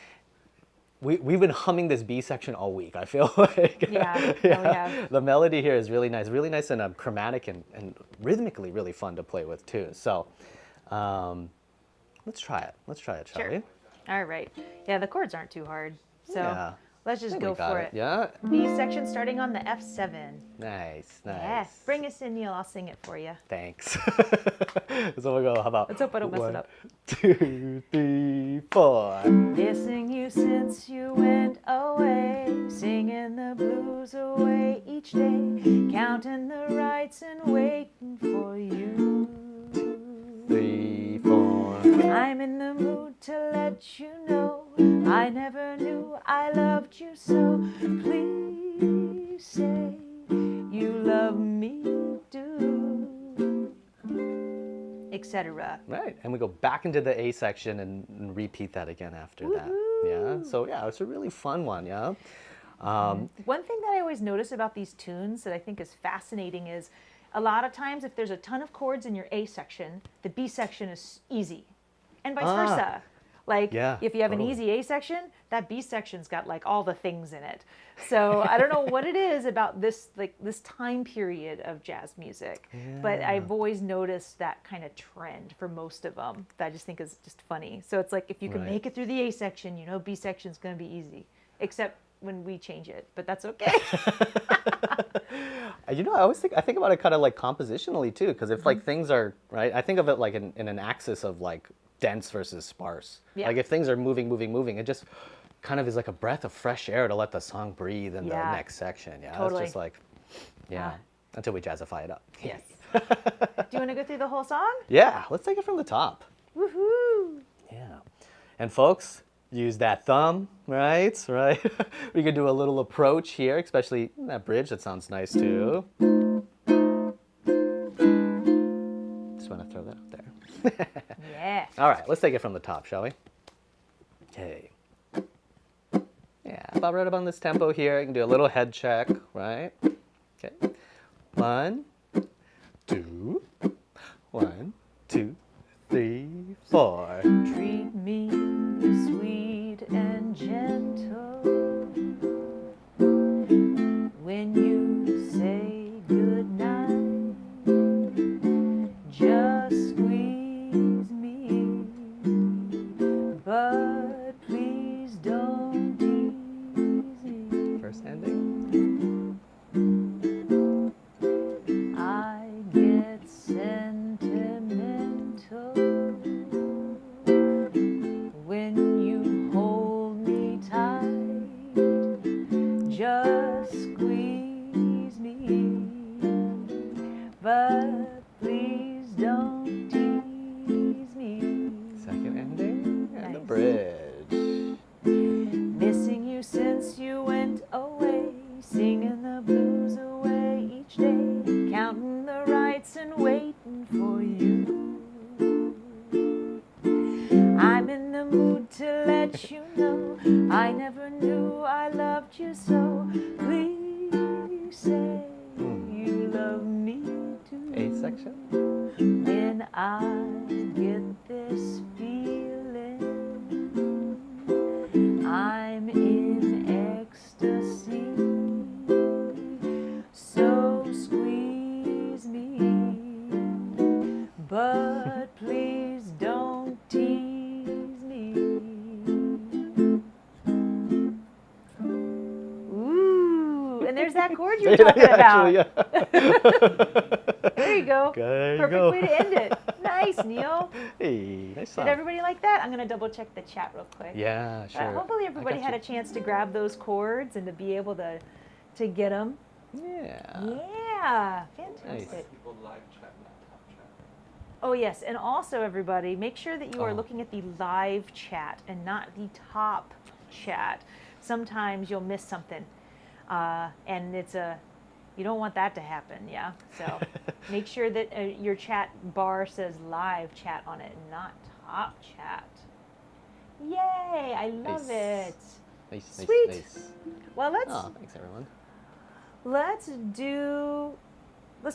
we've been humming this B section all week, I feel like. Yeah. Oh, yeah. The melody here is really nice and chromatic and rhythmically really fun to play with too. So let's try it. Shall we? All right. Yeah, the chords aren't too hard. So let's just go for it. Yeah. B section starting on the F7. Nice. Yeah. Bring us in, Neal. I'll sing it for you. Thanks. So we'll go, how about? Let's hope I don't mess it 1, up. 2, 3, 4. Missing you since you went away, singing the blues away each day, counting the rights and waiting for you. 3, 4. I'm in the mood to let you know I never knew I loved you so. Please say you love me, do, etc. Right, and we go back into the A section and repeat that again after that. Yeah, so yeah, it's a really fun one, yeah. One thing that I always notice about these tunes that I think is fascinating is a lot of times if there's a ton of chords in your A section, the B section is easy, and vice versa. Like Yeah, if you have totally. an easy A section, that B section's got like all the things in it. So I don't know what it is about this time period of jazz music, but Yeah. I've always noticed that kind of trend for most of them that I just think is just funny. So it's like if you can Right. make it through the A section, you know B section's going to be easy, except when we change it, but that's okay. You know, I think about it kind of like compositionally too, because if like things are right, I think of it like in an axis of like dense versus sparse. Yeah. Like if things are moving, it just kind of is like a breath of fresh air to let the song breathe in the Yeah. next section. Yeah, Totally. it's just like, yeah, until we jazzify it up. Yes. Do you want to go through the whole song? Yeah, let's take it from the top. Woohoo! Yeah. And folks, use that thumb, right? Right? We could do a little approach here, especially that bridge. That sounds nice too. Just want to throw that out there. Yeah. All right, let's take it from the top, shall we? Okay. Yeah, about right about this tempo here. You can do a little head check, right? Okay. 1, 2, 1, 2, 3, 4. Treat me sweet and gentle when you say goodnight. Just squeeze me, but please don't tease me. First ending. I get sentimental when you hold me tight. Just squeeze me, but please don't tease me. Second ending and the Nice. bridge. Missing you since you went away, singing the blues away each day, counting the rights and waiting for you. I'm in the mood to let you know I never knew I loved you so. Please say you love me too. A section. When I get this feeling, I'm in ecstasy. So squeeze me, but please don't tease me. Ooh, and there's that chord you were talking about. Actually, yeah. There you go. There you Perfect go. way to end it. Nice, Neal. Hey, nice Did song. everybody like that? I'm going to double check the chat real quick. Yeah, sure. Hopefully I everybody got had you. a chance to grab those chords and to be able to get them. Yeah. Yeah, fantastic. People live chat, not top chat. Oh yes, and also everybody, make sure that you are Oh. looking at the live chat and not the top chat. Sometimes you'll miss something, and you don't want that to happen, yeah? So make sure that your chat bar says live chat on it and not top chat. Yay, I love Nice. it. Nice, nice, Sweet. nice. Well, Oh, thanks everyone. let's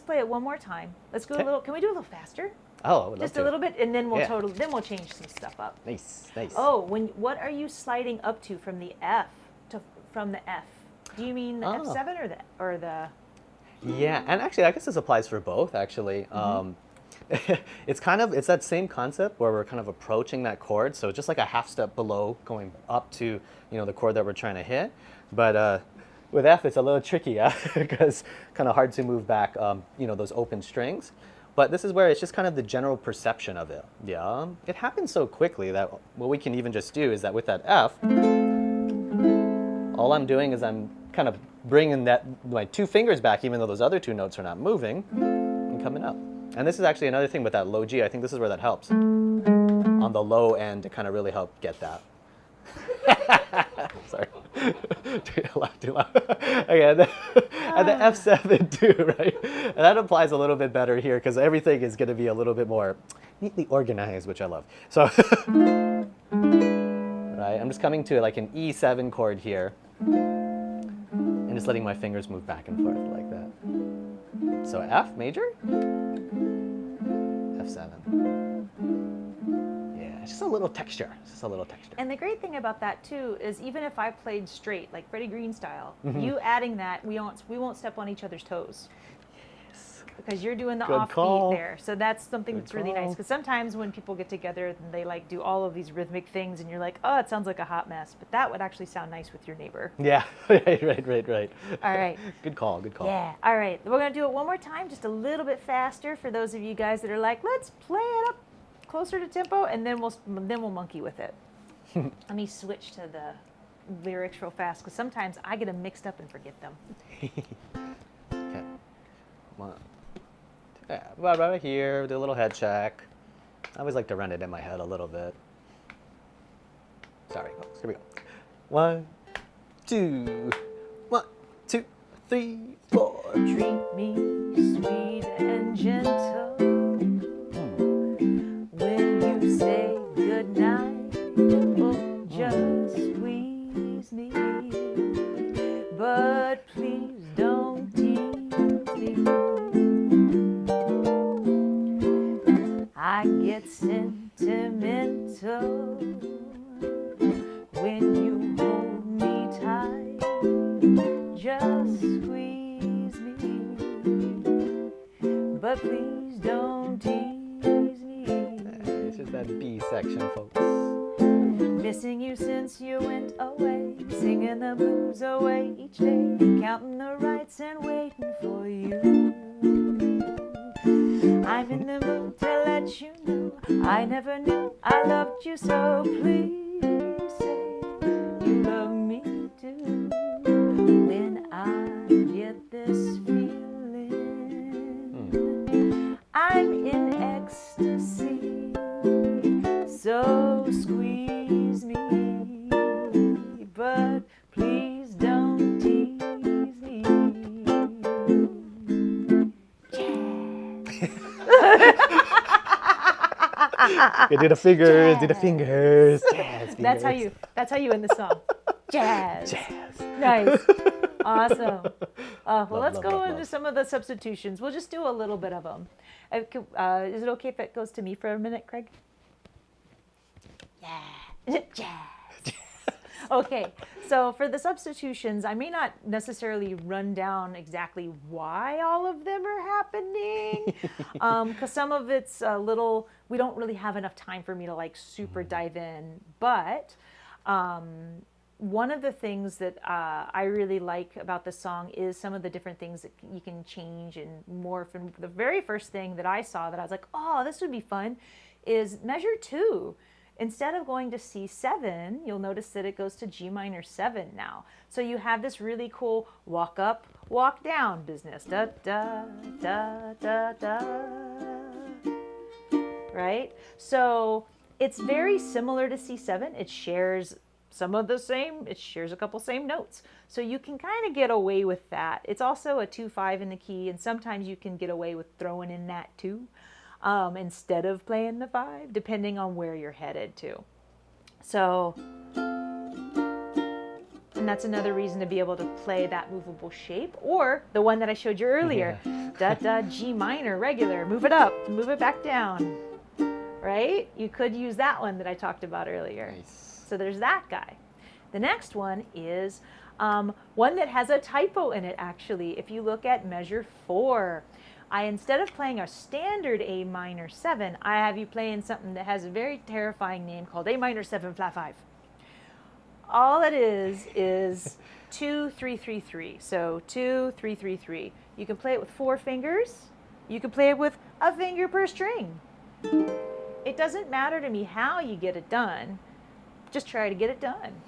play it one more time. Let's go a Okay. little, can we do a little faster? Oh, I would love Just to. a little bit, and then we'll Yeah. then we'll change some stuff up. Nice, nice. Oh, what are you sliding up to from the F from the F? Do you mean the Oh. F7 or the? Yeah, and actually, I guess this applies for both. Actually, it's that same concept where we're kind of approaching that chord, so just like a half step below, going up to the chord that we're trying to hit. But with F, it's a little tricky, yeah, because kind of hard to move back, those open strings. But this is where it's just kind of the general perception of it. Yeah, it happens so quickly that what we can even just do is that with that F, all I'm doing is I'm kind of bringing my two fingers back, even though those other two notes are not moving, and coming up. And this is actually another thing with that low G. I think this is where that helps. On the low end to kind of really help get that. Sorry. Too loud. Okay, and the F7 too, right? And that applies a little bit better here because everything is going to be a little bit more neatly organized, which I love. So, right, I'm just coming to like an E7 chord here and just letting my fingers move back and forth like that. So F major, F7. Yeah, it's just a little texture. It's just a little texture. And the great thing about that too is even if I played straight, like Freddie Green style, Mm-hmm. you adding that, we won't step on each other's toes. Because you're doing the Good offbeat call. there. So that's something Good that's really nice. call. Because sometimes when people get together and they like do all of these rhythmic things and you're like, oh, it sounds like a hot mess. But that would actually sound nice with your neighbor. Yeah, right. All right. Good call, good call. Yeah. All right. We're going to do it one more time, just a little bit faster for those of you guys that are like, let's play it up closer to tempo, and then we'll monkey with it. Let me switch to the lyrics real fast because sometimes I get them mixed up and forget them. Okay. One. Yeah, right here, do a little head check. I always like to run it in my head a little bit. Sorry, folks. Here we go. 1, 2, 1, 2, 3, 4. Treat me sweet and gentle when you say goodnight. Oh, just squeeze me, but please don't tease me. I get sentimental when you hold me tight. Just squeeze me, but please don't tease me. It's just that B section, folks. Missing you since you went away, singing the blues away each day, counting the rights and waiting for you. I'm in the mood to let you know I never knew I loved you so. Please say you love me too. When I get this feeling, I'm in ecstasy. So squeeze me, but please don't tease me. You do the fingers, do the fingers. Jazz That's how fingers. that's how you end the song. Jazz. Jazz. Nice. Awesome. Well, let's love, go love, into love. some of the substitutions. We'll just do a little bit of them. Is it okay if it goes to me for a minute, Craig? Yeah. Jazz. Okay, so for the substitutions, I may not necessarily run down exactly why all of them are happening, because some of it's a little, we don't really have enough time for me to like super dive in, but one of the things that I really like about the song is some of the different things that you can change and morph. And the very first thing that I saw that I was like, oh, this would be fun, is measure 2. Instead of going to C7, you'll notice that it goes to G minor 7 now. So you have this really cool walk up, walk down business. Da, da, da, da, da. Right? So it's very similar to C7. It shares some of the same, it shares a couple same notes. So you can kind of get away with that. It's also a 2-5 in the key, and sometimes you can get away with throwing in that too. Instead of playing the 5, depending on where you're headed to. So, and that's another reason to be able to play that movable shape, or the one that I showed you earlier, da da G minor regular, move it up, move it back down, right? You could use that one that I talked about earlier. Nice. So there's that guy. The next one is one that has a typo in it, actually. If you look at measure 4, instead of playing a standard A minor 7, I have you playing something that has a very terrifying name called A minor 7 flat 5. All it is 2 3 3 3. So 2 3 3 3. You can play it with 4 fingers. You can play it with a finger per string. It doesn't matter to me how you get it done. Just try to get it done.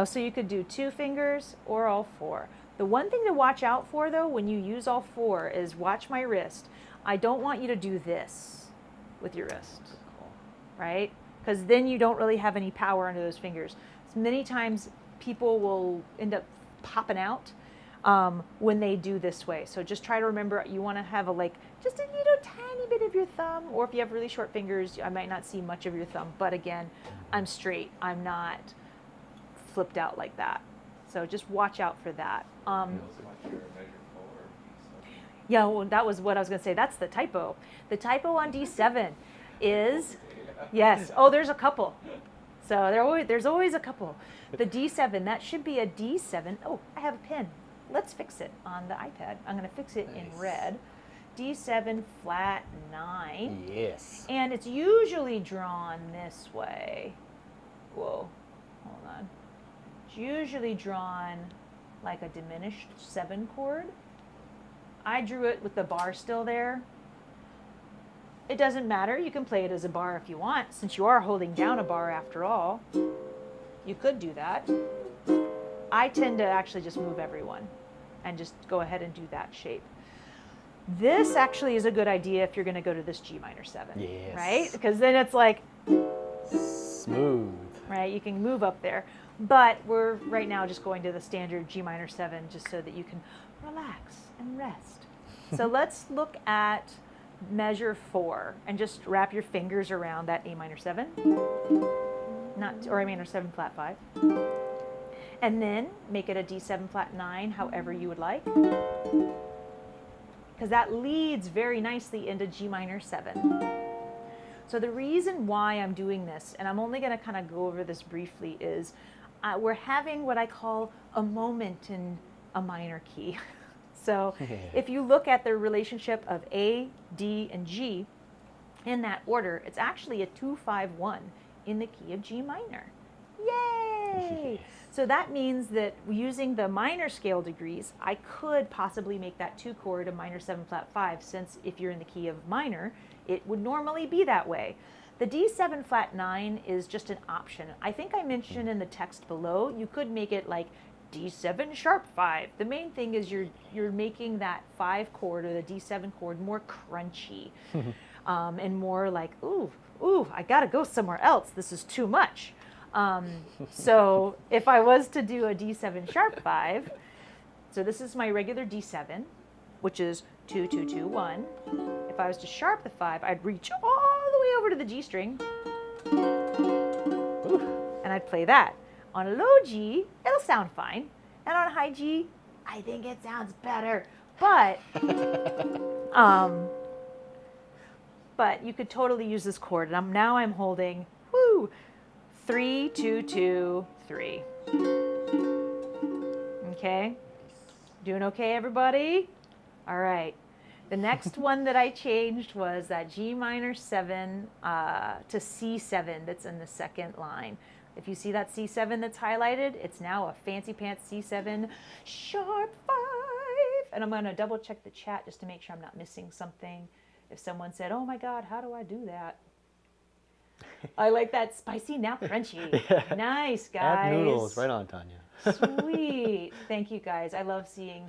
So you could do 2 fingers or all 4. The one thing to watch out for, though, when you use all 4 is watch my wrist. I don't want you to do this with your wrist, right? Because then you don't really have any power under those fingers. So many times people will end up popping out when they do this way. So just try to remember you want to have just a tiny bit of your thumb, or if you have really short fingers, I might not see much of your thumb. But again, I'm straight. I'm not flipped out like that. So just watch out for that. Yeah, well, that was what I was going to say. That's the typo. The typo on D7. is, yes. Oh, there's a couple. So there's always a couple. The D7, that should be a D7. Oh, I have a pen. Let's fix it on the iPad. I'm going to fix it in red. D7 flat 9. Yes. And it's usually drawn this way. Whoa, hold on. It's usually drawn like a diminished 7 chord. I drew it with the bar still there. It doesn't matter. You can play it as a bar if you want, since you are holding down a bar after all. You could do that. I tend to actually just move everyone and just go ahead and do that shape. This actually is a good idea if you're going to go to this G minor 7. Yes. Right? Because then it's like smooth. Right? You can move up there. But we're right now just going to the standard G minor 7 just so that you can relax and rest. So let's look at measure 4 and just wrap your fingers around that A minor 7. Or A minor 7 flat 5. And then make it a D7 flat 9, however you would like. Because that leads very nicely into G minor 7. So the reason why I'm doing this, and I'm only going to kind of go over this briefly, is we're having what I call a moment in a minor key. So if you look at the relationship of A, D, and G in that order, it's actually a 2-5-1 in the key of G minor. Yay! So that means that using the minor scale degrees, I could possibly make that 2 chord a minor 7 flat 5, since if you're in the key of minor, it would normally be that way. The D7 flat 9 is just an option. I think I mentioned in the text below, you could make it like D7 sharp 5. The main thing is you're making that 5 chord or the D7 chord more crunchy and more like, ooh, I gotta go somewhere else. This is too much. So if I was to do a D7 sharp 5, so this is my regular D7, which is 2, 2, 2, 1. If I was to sharp the 5, I'd reach all the way over to the G string, and I'd play that. On a low G, it'll sound fine, and on a high G, I think it sounds better. But you could totally use this chord, and now I'm holding 3, 2, 2, 3. Okay? Doing okay, everybody? All right. The next one that I changed was that G minor 7 to C7 that's in the second line. If you see that C7 that's highlighted, it's now a fancy pants C7 sharp 5. And I'm going to double check the chat just to make sure I'm not missing something. If someone said, oh my God, how do I do that? I like that spicy, now crunchy. Yeah. Nice, guys. Add noodles. Right on, Tanya. Sweet. Thank you, guys. I love seeing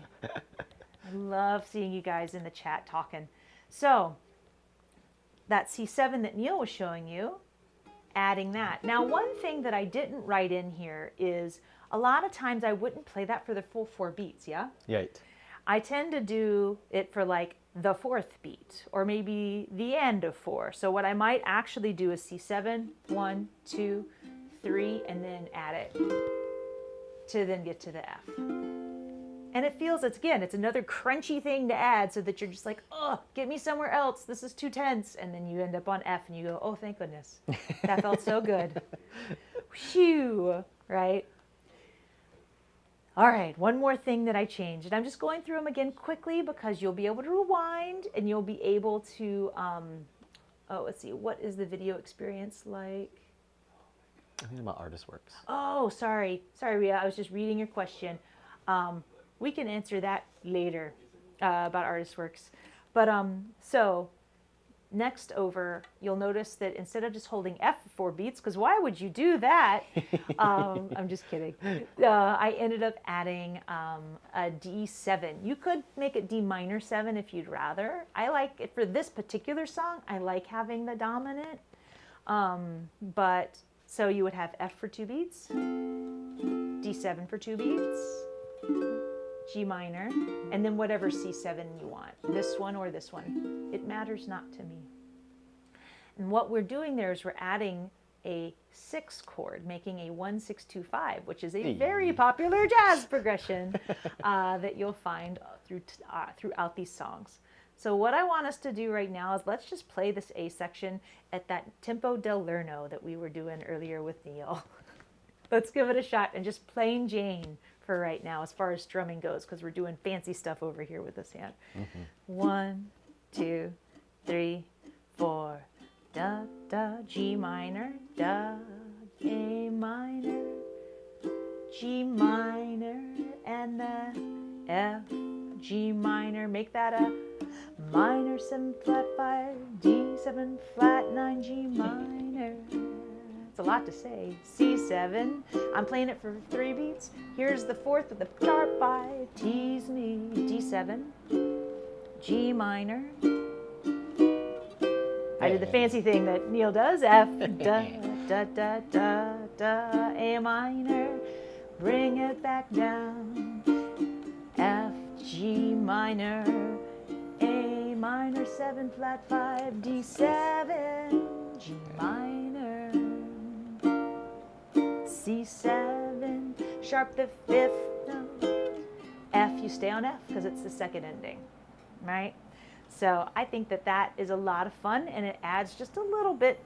you guys in the chat talking. So that C7 that Neal was showing you, adding that. Now, one thing that I didn't write in here is a lot of times I wouldn't play that for the full 4 beats, yeah? Right. I tend to do it for like the 4th beat or maybe the end of 4. So what I might actually do is C7, 1, 2, 3, and then add it to then get to the F. And it feels, it's another crunchy thing to add so that you're just like, oh, get me somewhere else. This is too tense. And then you end up on F and you go, oh, thank goodness. That felt so good. Phew, right? All right, one more thing that I changed. And I'm just going through them again quickly because you'll be able to rewind and you'll be able to, let's see, what is the video experience like? I think about artist works. Oh, sorry, Rhea. I was just reading your question. We can answer that later about artist works. But so next over, you'll notice that instead of just holding F for 4 beats, because why would you do that? I'm just kidding. I ended up adding a D7. You could make it D minor 7 if you'd rather. I like it for this particular song. I like having the dominant. But so you would have F for 2 beats, D7 for 2 beats, G minor, and then whatever C7 you want, this one or this one. It matters not to me. And what we're doing there is we're adding a 6 chord, making a 1, 6, 2, 5, which is a very popular jazz progression that you'll find throughout these songs. So what I want us to do right now is let's just play this A section at that tempo del lerno that we were doing earlier with Neal. Let's give it a shot and just plain Jane for right now as far as strumming goes, because we're doing fancy stuff over here with this hand. 1, 2, 3, 4. Da, da, G minor, da, A minor, G minor, and the F, G minor. Make that a minor 7 flat 5, D7 flat 9, G minor. It's a lot to say. C7. I'm playing it for 3 beats. Here's the 4th with the sharp 5. Tease me. D7. G minor. I did the fancy thing that Neal does. F, da, da, da, da, da, A minor. Bring it back down. F, G minor. A minor 7 flat 5. D7. G minor. C7. Sharp the 5th note. F, you stay on F because it's the 2nd ending, right? So I think that that is a lot of fun, and it adds just a little bit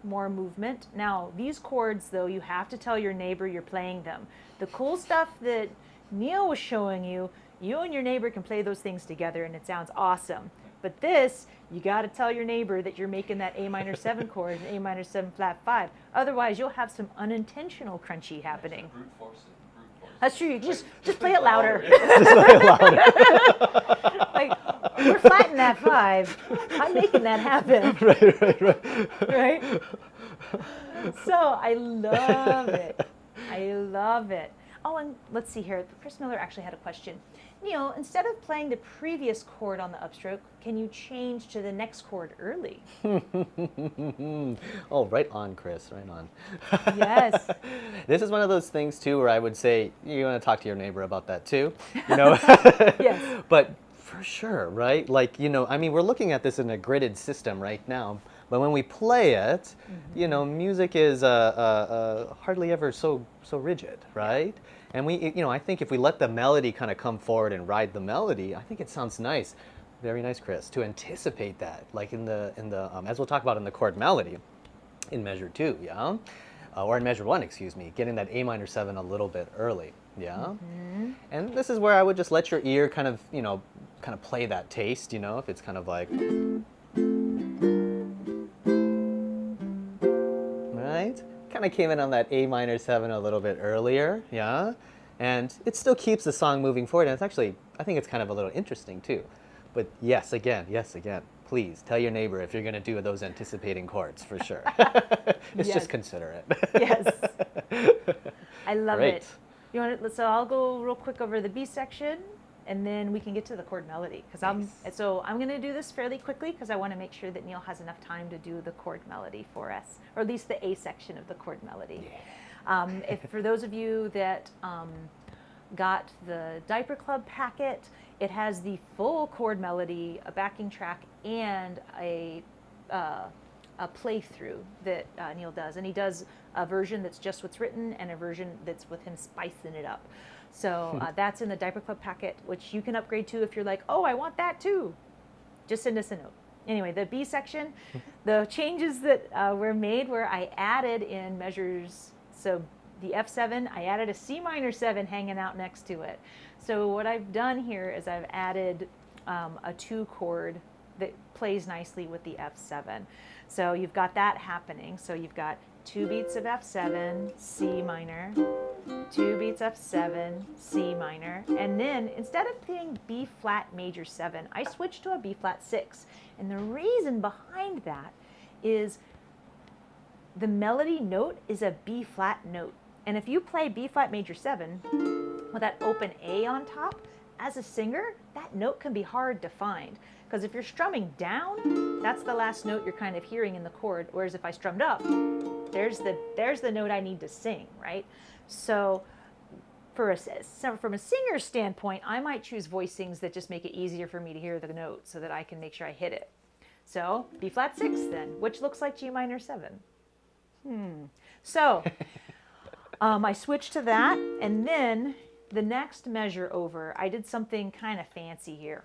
more movement. Now, these chords, though, you have to tell your neighbor you're playing them. The cool stuff that Neal was showing you, you and your neighbor can play those things together, and it sounds awesome. But this, you got to tell your neighbor that you're making that A minor 7 chord and A minor 7 flat 5. Otherwise, you'll have some unintentional crunchy happening. Brute force. That's true. You just play it louder. Just play it louder. Like, we're flatting that 5. I'm making that happen. Right. Right? So I love it. I love it. Oh, and let's see here. Chris Miller actually had a question. Neal, instead of playing the previous chord on the upstroke, can you change to the next chord early? Oh, right on, Chris. Right on. Yes. This is one of those things too where I would say you want to talk to your neighbor about that too. You know. Yes. But for sure, right? Like, you know, I mean, we're looking at this in a gridded system right now. But when we play it, you know, music is hardly ever so rigid, right? And we, you know, I think if we let the melody kind of come forward and ride the melody, I think it sounds nice. Very nice, Chris, to anticipate that, like in the as we'll talk about in the chord melody, in measure 2, yeah, or in measure 1, excuse me, getting that A minor 7 a little bit early, yeah. And this is where I would just let your ear kind of, you know, kind of play that taste, you know, if it's kind of like. Right? Kind of came in on that A minor 7 a little bit earlier, yeah? And it still keeps the song moving forward, and it's actually, I think it's kind of a little interesting too. But yes, again, please tell your neighbor if you're going to do those anticipating chords, for sure. Just Yes. consider it. Yes. I love Great. it. You want to, so I'll go real quick over the B section, and then we can get to the chord melody. Nice. So I'm going to do this fairly quickly because I want to make sure that Neal has enough time to do the chord melody for us, or at least the A section of the chord melody. If for those of you that got the Diaper Club packet, it has the full chord melody, a backing track, and a playthrough that Neal does. And he does a version that's just what's written and a version that's with him spicing it up. So that's in the Diaper Club packet, which you can upgrade to if you're like, oh, I want that too. Just send us a note. Anyway, the B section, the changes that were made where I added in measures, so the F7, I added a C minor 7 hanging out next to it. So what I've done here is I've added a 2 chord that plays nicely with the F7. So you've got that happening. So you've got 2 beats of F7, C minor, 2 beats F7, C minor, and then instead of playing B flat major 7, I switched to a B flat 6. And the reason behind that is the melody note is a B flat note. And if you play B flat major 7 with that open A on top, as a singer, that note can be hard to find. Because if you're strumming down, that's the last note you're kind of hearing in the chord. Whereas if I strummed up, there's the note I need to sing, right? So from a singer's standpoint, I might choose voicings that just make it easier for me to hear the note so that I can make sure I hit it. So B flat 6 then, which looks like G minor 7. So I switched to that, and then the next measure over, I did something kind of fancy here.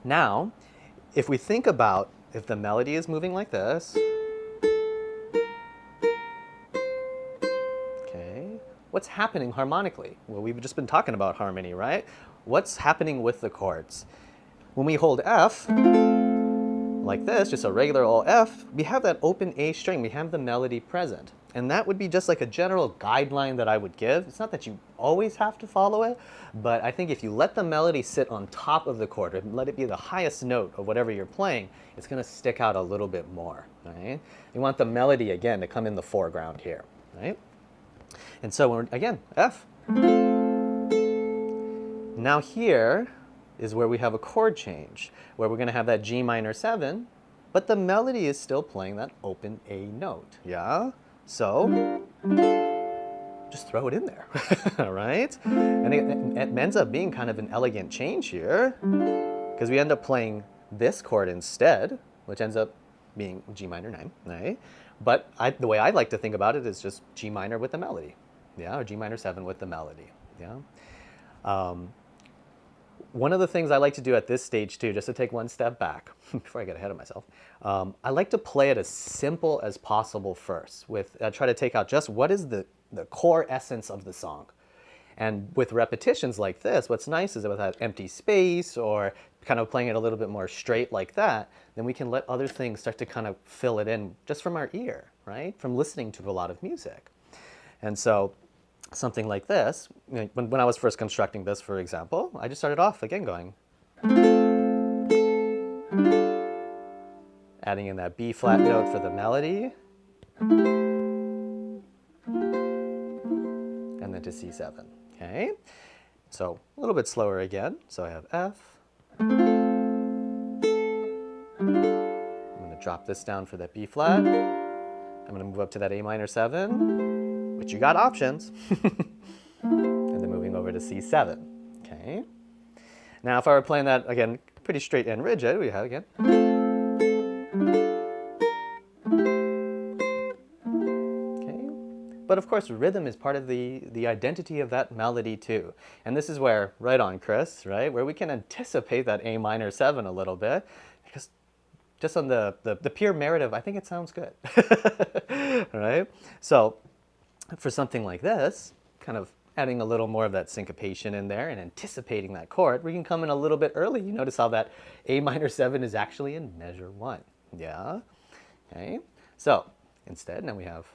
Now, if we think about if the melody is moving like this, okay, what's happening harmonically? Well, we've just been talking about harmony, right? What's happening with the chords? When we hold F, like this, just a regular old F, we have that open A string, we have the melody present. And that would be just like a general guideline that I would give. It's not that you always have to follow it, but I think if you let the melody sit on top of the chord and let it be the highest note of whatever you're playing, it's going to stick out a little bit more, right? You want the melody, again, to come in the foreground here, right? And so, again, F. Now here is where we have a chord change, where we're going to have that G minor 7, but the melody is still playing that open A note, yeah? So, just throw it in there, all right? And it ends up being kind of an elegant change here, because we end up playing this chord instead, which ends up being G minor 9, right? But the way I like to think about it is just G minor with the melody, yeah, or G minor 7 with the melody, yeah? One of the things I like to do at this stage too, just to take one step back before I get ahead of myself, I like to play it as simple as possible first. Try to take out just what is the core essence of the song. And with repetitions like this, what's nice is that with that empty space or kind of playing it a little bit more straight like that, then we can let other things start to kind of fill it in just from our ear, right? From listening to a lot of music. And so something like this, when I was first constructing this, for example, I just started off again going, adding in that B flat note for the melody, and then to C7, okay? So a little bit slower again. So I have F. I'm going to drop this down for that B flat. I'm going to move up to that A minor 7, which you got options. And then moving over to C7, okay? Now if I were playing that, again, pretty straight and rigid, we have again. But of course, rhythm is part of the identity of that melody too. And this is where, right on, Chris, right? Where we can anticipate that A minor 7 a little bit, because just on the pure merit of, I think it sounds good, right? So for something like this, kind of adding a little more of that syncopation in there and anticipating that chord, we can come in a little bit early. You notice how that A minor 7 is actually in measure 1, yeah? Okay, so instead, now we have,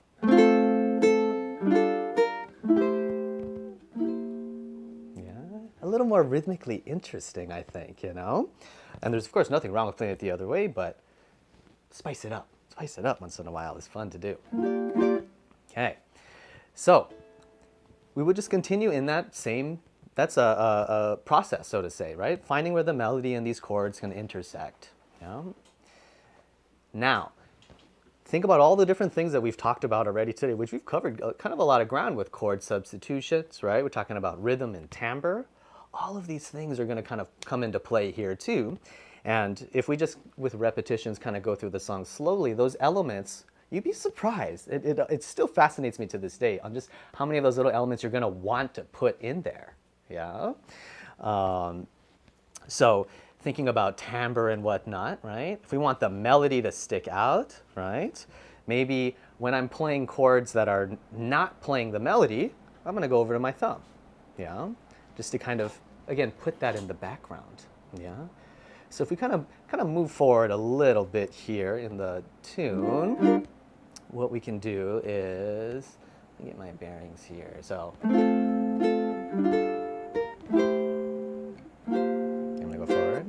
a little more rhythmically interesting, I think, you know? And there's, of course, nothing wrong with playing it the other way, but spice it up. Spice it up once in a while. It's fun to do. Okay. So we would just continue in that same, that's a process, so to say, right? Finding where the melody and these chords can intersect. Yeah? Now, think about all the different things that we've talked about already today, which we've covered kind of a lot of ground with chord substitutions, right? We're talking about rhythm and timbre. All of these things are going to kind of come into play here too. And if we just, with repetitions, kind of go through the song slowly, those elements, you'd be surprised. It still fascinates me to this day on just how many of those little elements you're going to want to put in there. Yeah. So thinking about timbre and whatnot, right? If we want the melody to stick out, right? Maybe when I'm playing chords that are not playing the melody, I'm going to go over to my thumb. Yeah. Just to kind of, again, put that in the background. Yeah. So if we kind of move forward a little bit here in the tune, what we can do is, let me get my bearings here. So I'm going to go forward.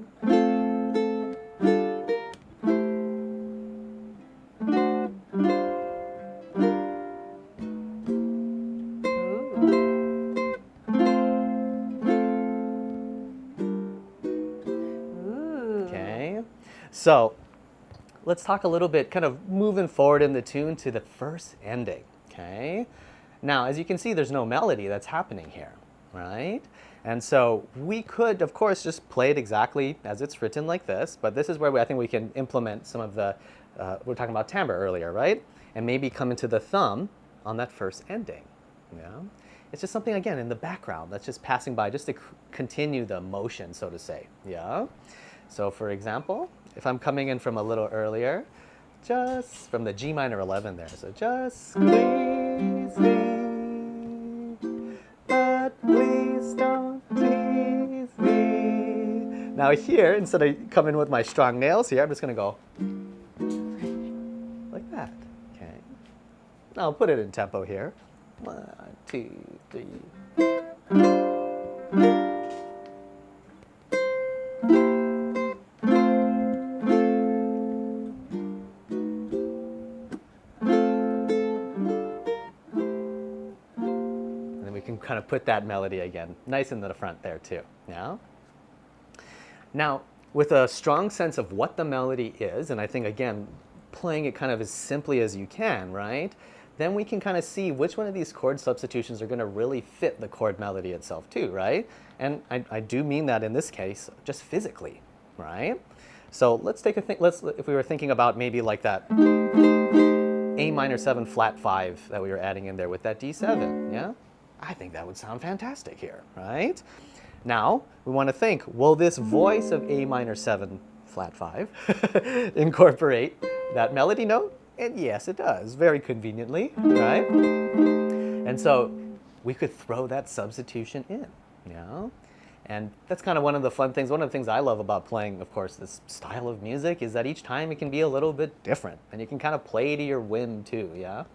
So let's talk a little bit, kind of moving forward in the tune to the first ending, okay? Now, as you can see, there's no melody that's happening here, right? And so we could, of course, just play it exactly as it's written like this, but this is where I think we can implement some of the, we were talking about timbre earlier, right? And maybe come into the thumb on that first ending, yeah? It's just something, again, in the background that's just passing by, just to continue the motion, so to say, yeah? So for example, if I'm coming in from a little earlier, just from the G minor 11 there, so just squeeze me, but please don't tease me. Now here, instead of coming with my strong nails here, I'm just going to go like that, okay? Now I'll put it in tempo here. 1, 2, 3. Kind of put that melody again, nice into the front there too. Yeah. Now, with a strong sense of what the melody is, and I think again, playing it kind of as simply as you can, right? Then we can kind of see which one of these chord substitutions are going to really fit the chord melody itself too, right? And I do mean that in this case, just physically, right? So let's take a think. If we were thinking about maybe like that A minor 7 flat 5 that we were adding in there with that D7, yeah? I think that would sound fantastic here, right? Now, we want to think, will this voice of A minor 7 flat 5 incorporate that melody note? And yes, it does, very conveniently, right? And so we could throw that substitution in, yeah? And that's kind of one of the fun things. One of the things I love about playing, of course, this style of music is that each time it can be a little bit different. And you can kind of play to your whim too, yeah?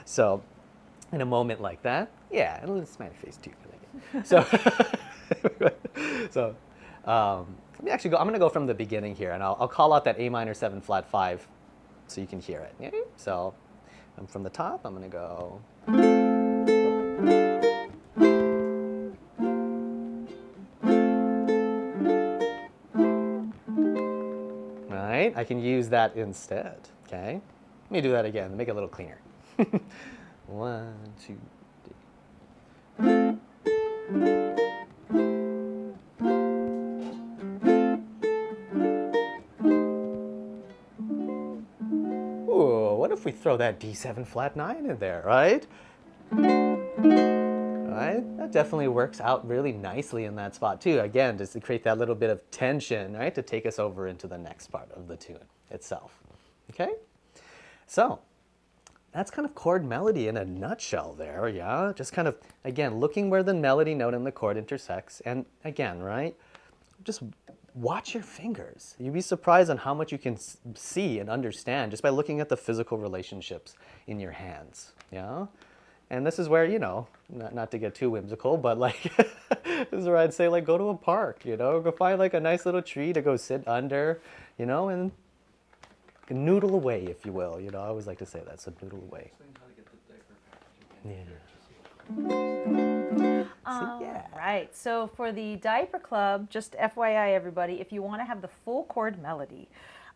So in a moment like that, yeah, and a little smiley face too. So, let me actually go. I'm going to go from the beginning here, and I'll call out that A minor 7 flat 5, so you can hear it. Yeah? So, from the top, I'm going to go. All right, I can use that instead. Okay, let me do that again to make it a little cleaner. 1, 2, 3. Ooh, what if we throw that D7 flat 9 in there, right? Right? That definitely works out really nicely in that spot too. Again, just to create that little bit of tension, right? To take us over into the next part of the tune itself. Okay? So, that's kind of chord melody in a nutshell there, yeah? Just kind of, again, looking where the melody note and the chord intersects. And again, right? Just watch your fingers. You'd be surprised on how much you can see and understand just by looking at the physical relationships in your hands, yeah? And this is where, you know, not to get too whimsical, but like, this is where I'd say, like, go to a park, you know? Go find, like, a nice little tree to go sit under, you know, and noodle away, if you will. You know, I always like to say that, so noodle away. Yeah. Right. So for the Diaper Club, just FYI, everybody, if you want to have the full chord melody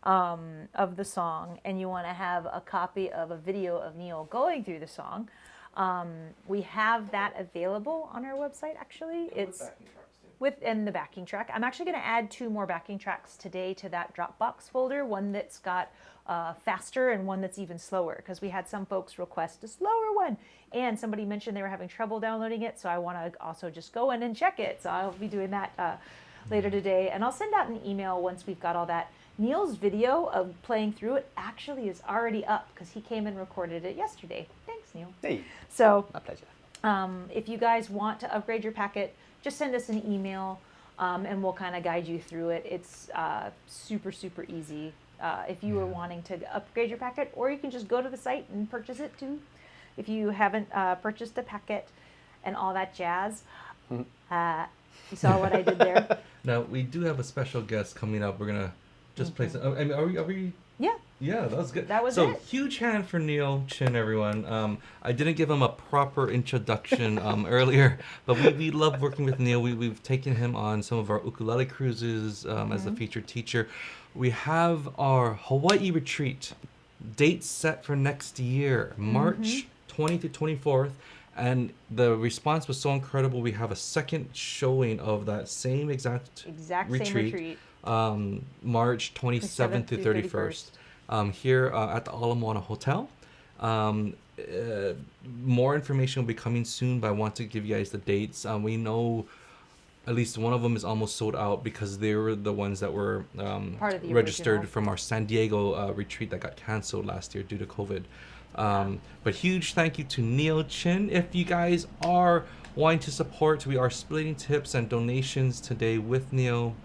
of the song and you want to have a copy of a video of Neal going through the song, we have that available on our website, actually. It's within the backing track. I'm actually going to add 2 more backing tracks today to that Dropbox folder, one that's got faster and one that's even slower, because we had some folks request a slower one, and somebody mentioned they were having trouble downloading it, so I want to also just go in and check it. So I'll be doing that later today, and I'll send out an email once we've got all that. Neal's video of playing through it actually is already up because he came and recorded it yesterday. Thanks, Neal. Hey, so my pleasure. If you guys want to upgrade your packet, just send us an email and we'll kind of guide you through it. It's super, super easy if you are wanting to upgrade your packet, or you can just go to the site and purchase it too if you haven't purchased a packet and all that jazz. You saw what I did there? Now, we do have a special guest coming up. We're going to just play some. I mean, are we? Yeah. Yeah, that was good. That was so, it. Huge hand for Neal Chin, everyone. I didn't give him a proper introduction earlier, but we love working with Neal. We've taken him on some of our ukulele cruises as a featured teacher. We have our Hawaii retreat, date set for next year, March 20th to 24th. And the response was so incredible. We have a second showing of that same exact retreat. March 27th to 31st. Here at the Ala Moana Hotel. More information will be coming soon, but I want to give you guys the dates. We know at least one of them is almost sold out because they were the ones that were Part of the registered original. from our San Diego retreat that got canceled last year due to COVID. But huge thank you to Neal Chin. If you guys are wanting to support, we are splitting tips and donations today with Neal.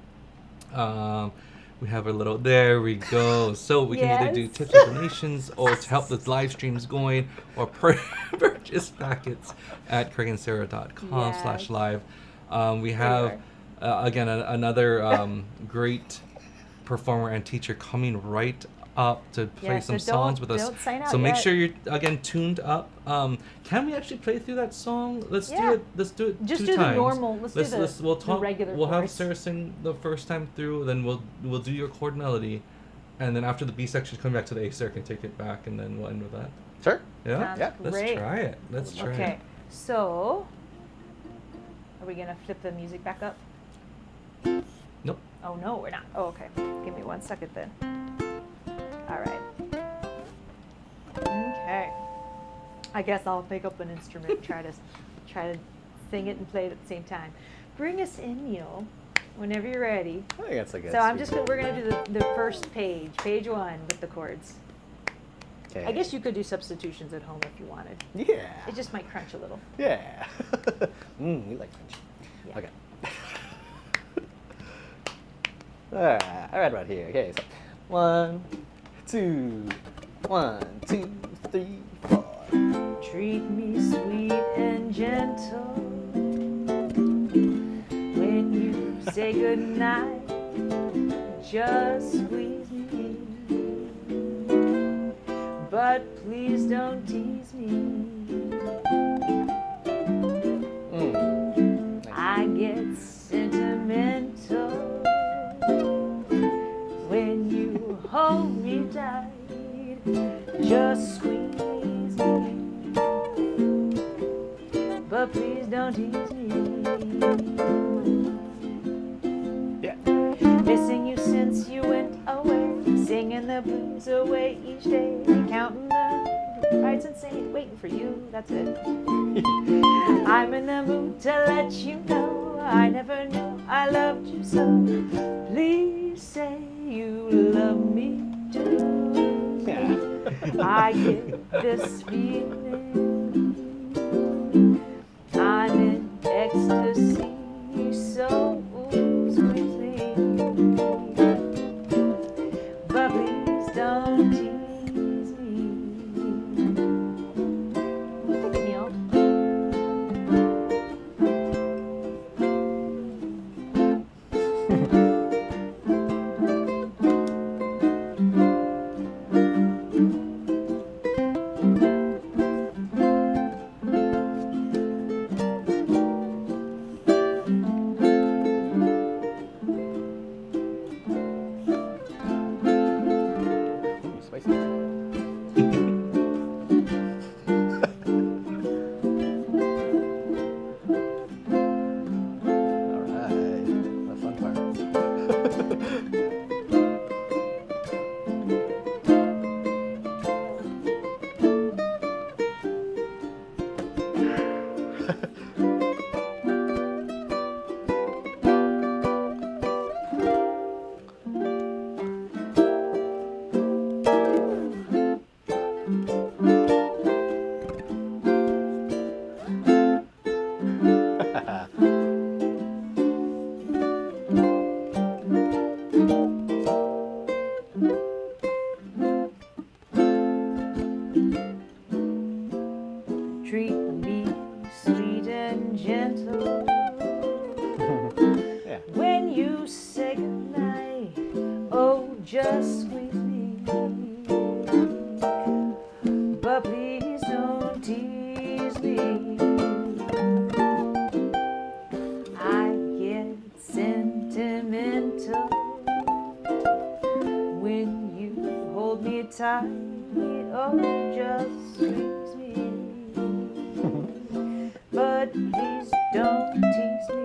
We have a little, there we go. So we can either do Yes. tips or donations or to help the live streams going or purchase packets at craigandsarah.com/live. We have, again, another great performer and teacher coming right up to play Yeah, some so songs with us. don't sign out So make yet. sure you're, again, tuned up. Can we actually play through that song? Let's Yeah. do it. Let's do it Just two do the times. normal- let's do the- we'll the talk. regular We'll have chords. Sarah sing the first time through, then we'll do your chord melody, and then after the B section, come back to the A. Sarah can take it back, and then we'll end with that. Sure. Yeah. Sounds Yeah. Let's great. try it. Let's try Okay, it. so are we gonna flip the music back up? Nope. Oh no, we're not. Oh, okay. Give me 1 second then. All right. Okay. I guess I'll pick up an instrument, try to sing it and play it at the same time. Bring us in, Neal, whenever you're ready. I think that's a good. So sweet- we're gonna do the first page 1 with the chords. Okay. I guess you could do substitutions at home if you wanted. Yeah. It just might crunch a little. Yeah. We like French. Yeah. Okay. All right here. Okay, so 1, 2, 1, 2, 3, 4. Treat me sweet and gentle when you say goodnight. Just squeeze me, but please don't tease me. I get sentimental when you hold me tight. Just squeeze me, but please don't tease me. Yeah. Missing you since you went away, singing the blues away each day, counting the rights and saying, waiting for you, that's it. I'm in the mood to let you know I never knew I loved you so. Please say you love me too. Yeah. I get this feeling I'm in ecstasy, so squeeze me, but please don't tease me. Take it, Neal. Ooh, spicy. All right. The fun part. Treat me sweet and gentle Yeah. when you say goodnight. Oh, just squeeze me, but please don't tease me. I get sentimental when you hold me tight. Oh, just squeeze me, but please don't tease me.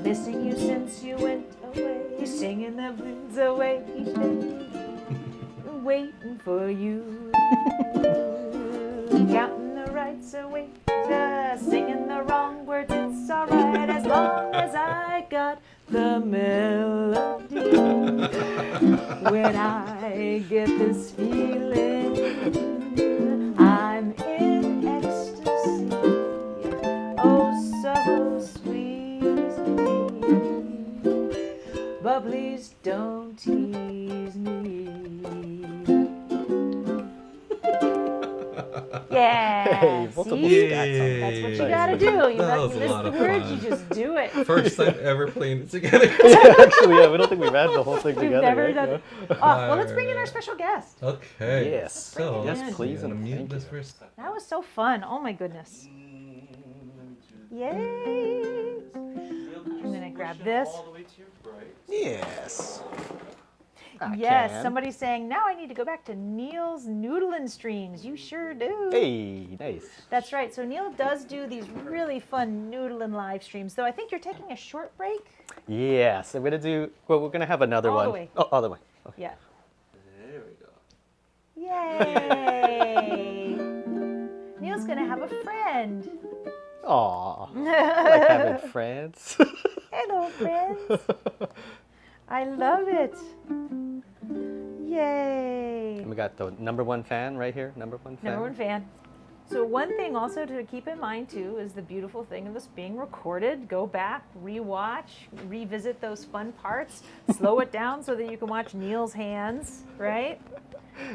Missing you since you went away, singing the blues away each day, waiting for you, counting the rights away, singing When I get this feeling, I'm in ecstasy. Oh, so sweet. But please don't tease me. Yeah. Hey, vocal See? stats. That's what you Yay. gotta do. You That don't was a miss lot the of words, fun. you just do it. First time ever playing it together. Actually, yeah, we don't think we've had the whole thing We've together. never right? done it. Yeah. Well, let's bring in our special guest. Okay. Yes. So, Yes, in. please, I'm and gonna mute thank this you. for a second. That was so fun. Oh my goodness. Yay. I'm gonna grab this. Yes. Yes, can. somebody's saying, now I need to go back to Neal's noodling streams. You sure do. Hey, nice. That's right. So Neal does do these really fun noodling live streams. Though I think you're taking a short break. Yes, I'm gonna do. Well, we're gonna have another All the one. way. Oh, all the way. Okay. Yeah. There we go. Yay. Neal's gonna have a friend. Aw, like having friends. Hello, friends. I love it. Yay. And we got the #1 fan right here. #1 fan. Number one fan. So one thing also to keep in mind too is the beautiful thing of this being recorded. Go back, rewatch, revisit those fun parts, slow it down so that you can watch Neal's hands, right?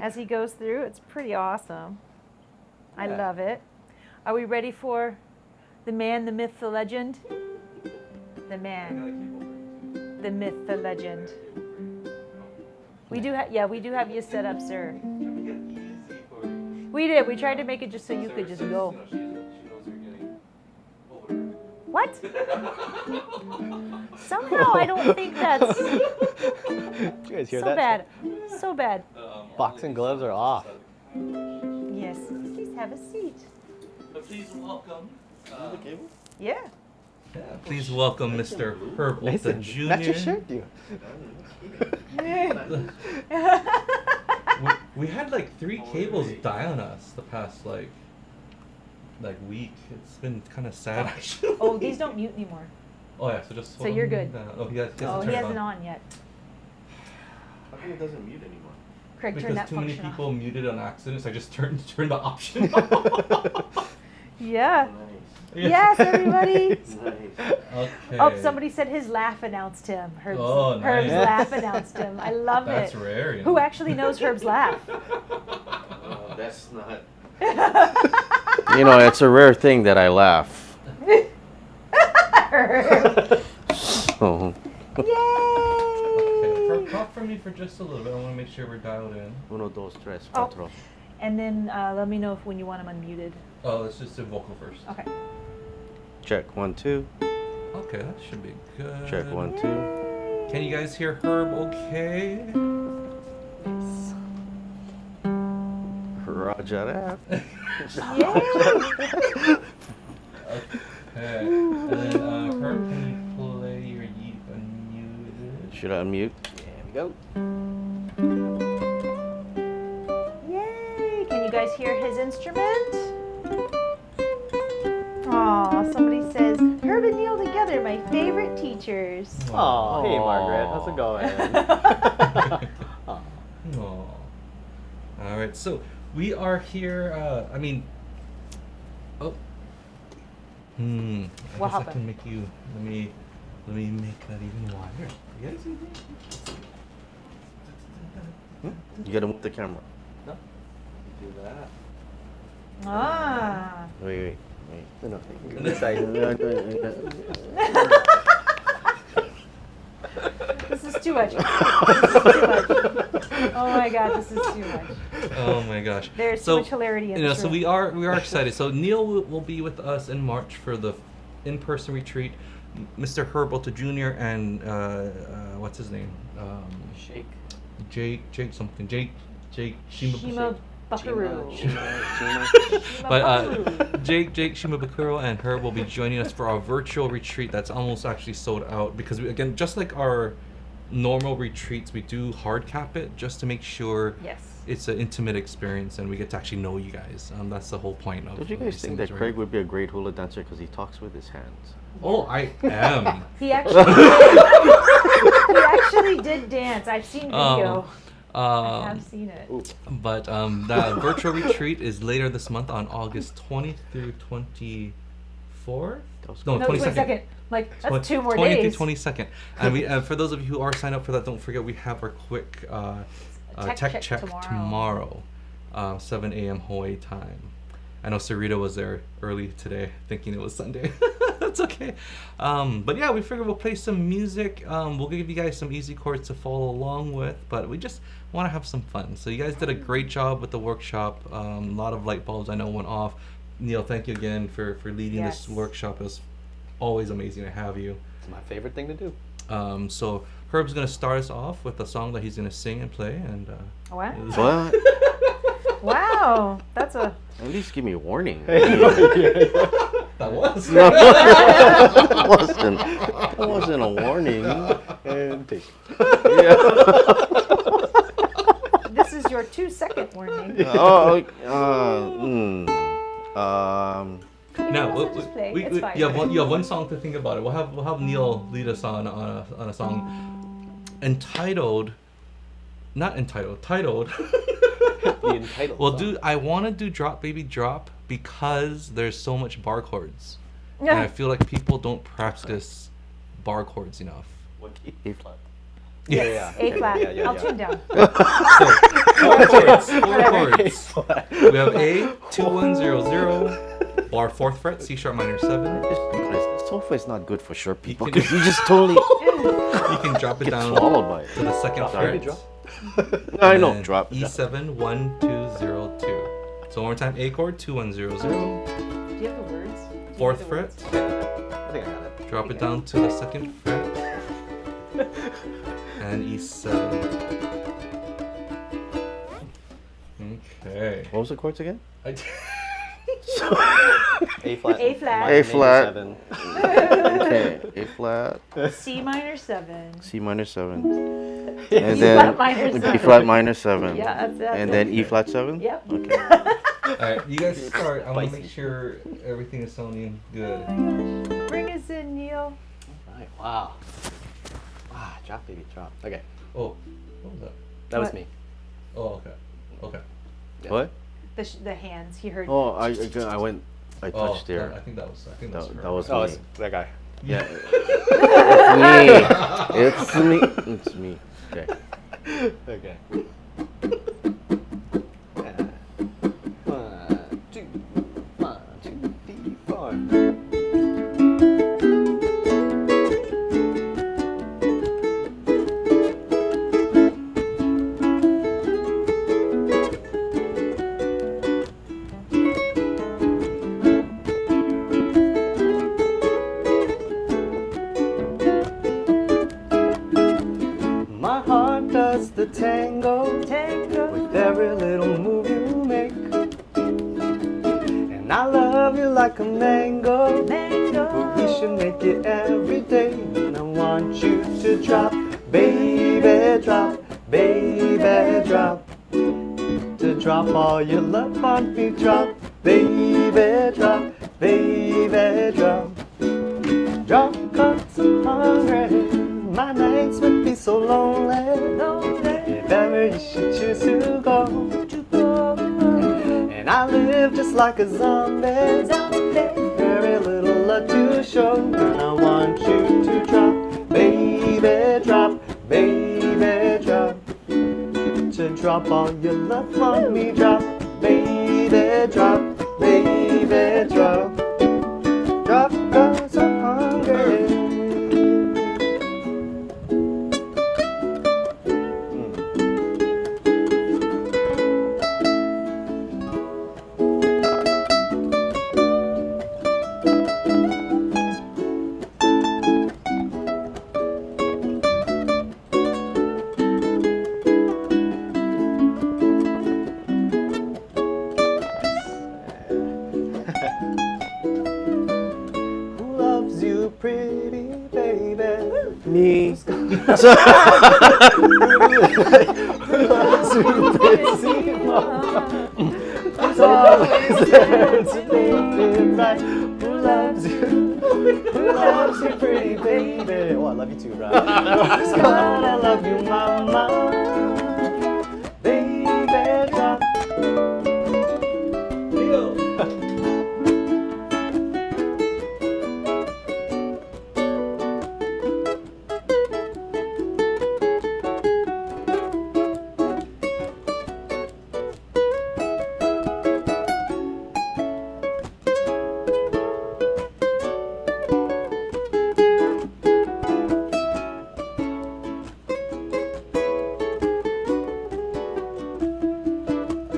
As he goes through. It's pretty awesome. I Yeah. love it. Are we ready for the man, the myth, the legend? The man, the myth, the legend. We do have you set up, sir. We did. We tried to make it just so you could just go. What? Somehow I don't think that's Did you guys hear so that? bad. So bad. Boxing gloves are off. Yes. Please have a seat. Please welcome. Yeah. Please welcome Mr. Herb Nathan, Jr. that's your shirt, dude. We had like 3 cables die on us the past like week. It's been kind of sad actually. Oh, these don't mute anymore. Oh yeah, so just So hold you're them good. down. Oh, he hasn't Oh, he turned it hasn't on yet. How come it doesn't mute anymore? Craig, turn Because that too many function people off. muted on accident, so I just turned the option off. Yeah. Nice. Yes, everybody. Nice. Okay. Oh, somebody said his laugh announced him. Herb's, Oh, Herb's nice. laugh announced him. I love That's it. rare. You know. Who actually knows Herb's laugh? That's not. You know, it's a rare thing that I laugh. Herb. Oh. Okay, Yay! talk for me for just a little bit. I want to make sure we're dialed in. 1, 2, 3, Oh. 4. And then let me know when you want him unmuted. Oh, let's just do vocal first. Okay. Check 1, 2. Okay, that should be good. Check 1, 2. Can you guys hear Herb okay? Roger that. Yay! Okay. And then Herb, can you play your Yeet unmuted? Should I unmute? There we go. Yay! Can you guys hear his instrument? Aw, somebody says, Herb and Neal together, my favorite teachers. Oh, hey Aw. Margaret, how's it going? Aw. All right, so we are here. I mean, oh, I What guess I happened? can make you. Let me make that even wider. You guys see that? You gotta move the camera. No. Do that. Ah. Wait. No, no, you're this side. This is too much. This is too much. Oh my god, this is too much. Oh my gosh. There's so, so much hilarity in you know, this so room. we are excited. So Neal will be with us in March for the in-person retreat. Mr. Herbalta Jr. and what's his name? Shake. Jake something. Jake Shima Buckaroo. But Jake Shimabukuro and Herb will be joining us for our virtual retreat that's almost actually sold out because we, again, just like our normal retreats, we do hard cap it just to make sure Yes. it's an intimate experience and we get to actually know you guys. That's the whole point of. Don't you of guys these think things, that right? Craig would be a great hula dancer because he talks with his hands? Oh, I am. He actually did. He actually did dance. I've seen video. I have seen it. Ooh. But the virtual retreat is later this month on August 20th through 24th. No, No, 22nd. Like, that's 2 more 20th days. through 22nd. And we, for those of you who are signed up for that, don't forget we have our quick tech check tomorrow, 7 a.m. Hawaii time. I know Sarita was there early today, thinking it was Sunday. That's okay. But yeah, we figured we'll play some music. We'll give you guys some easy chords to follow along with, but we just want to have some fun. So you guys did a great job with the workshop. A lot of light bulbs I know went off. Neal, thank you again for leading this workshop. It was always amazing to have you. It's my favorite thing to do. So Herb's gonna start us off with a song that he's gonna sing and play, and What? What? Wow, that's a. At least give me a warning. that was. No, it wasn't. It wasn't a warning. And take. This is your 2-second warning. No, also just play. It's fine. you have one song to think about it. We'll have Neal lead us on a song entitled. Titled. The entitled Well, song. I want to do Drop Baby Drop because there's so much bar chords, and I feel like people don't practice bar chords enough. What key? A flat. Yeah. A flat. Yeah. I'll tune down. So, four chords. We have A 2100, bar 4th fret, C sharp minor 7. Sofa is not good for short people can- because you just totally You can drop it get down swallowed by it. to the 2nd Sorry, fret. drop. I and know. then Drop. E7 1202. So one more time, A chord 2100, Do you have the words? Do you have 4th the fret. words? I think I got it. Drop it down to the 2nd fret. And E7. Okay. What was the chords again? A flat. A flat. minor A flat. 7. Okay. A flat, C minor 7. C minor 7, E and then flat minor E 7. flat minor 7. Yeah, that's And it. then E flat 7. Yep. Okay. Alright, you guys start. I want to Spicy. make sure everything is sounding good. Bring us in, Neal. Right. Wow. Drop, baby, drop. Okay. Oh, what was that? That was What? me. Oh, okay. Okay. Yeah. What? The hands. He heard. Oh, I went. I touched oh, there. I think that was. That was Oh, me. it's that guy. Yeah. It's me. It's me. Okay. Okay. 1, 2, 1, 2, 3, 4. My heart does the tango with every little move you make. And I love you like a mango, but we should make it every day. And I want you to drop, baby, drop, baby, drop. To drop all your love on me, drop, baby, drop, baby, drop. Drop 'cause I'm hungry. My nights would be so lonely if ever you should choose to go. And I live just like a zombie, very little love to show. And I want you to drop, baby, drop, baby, drop. To drop all your love on me, drop, baby, drop, baby, drop. Drop 'cause I'm hungry. Who loves you, pretty baby? Me. Who loves you, pretty mama? Who's always there to make it right? Who loves you? Who loves you, pretty baby? Oh, I love you too, right? Who's gonna love you, mama?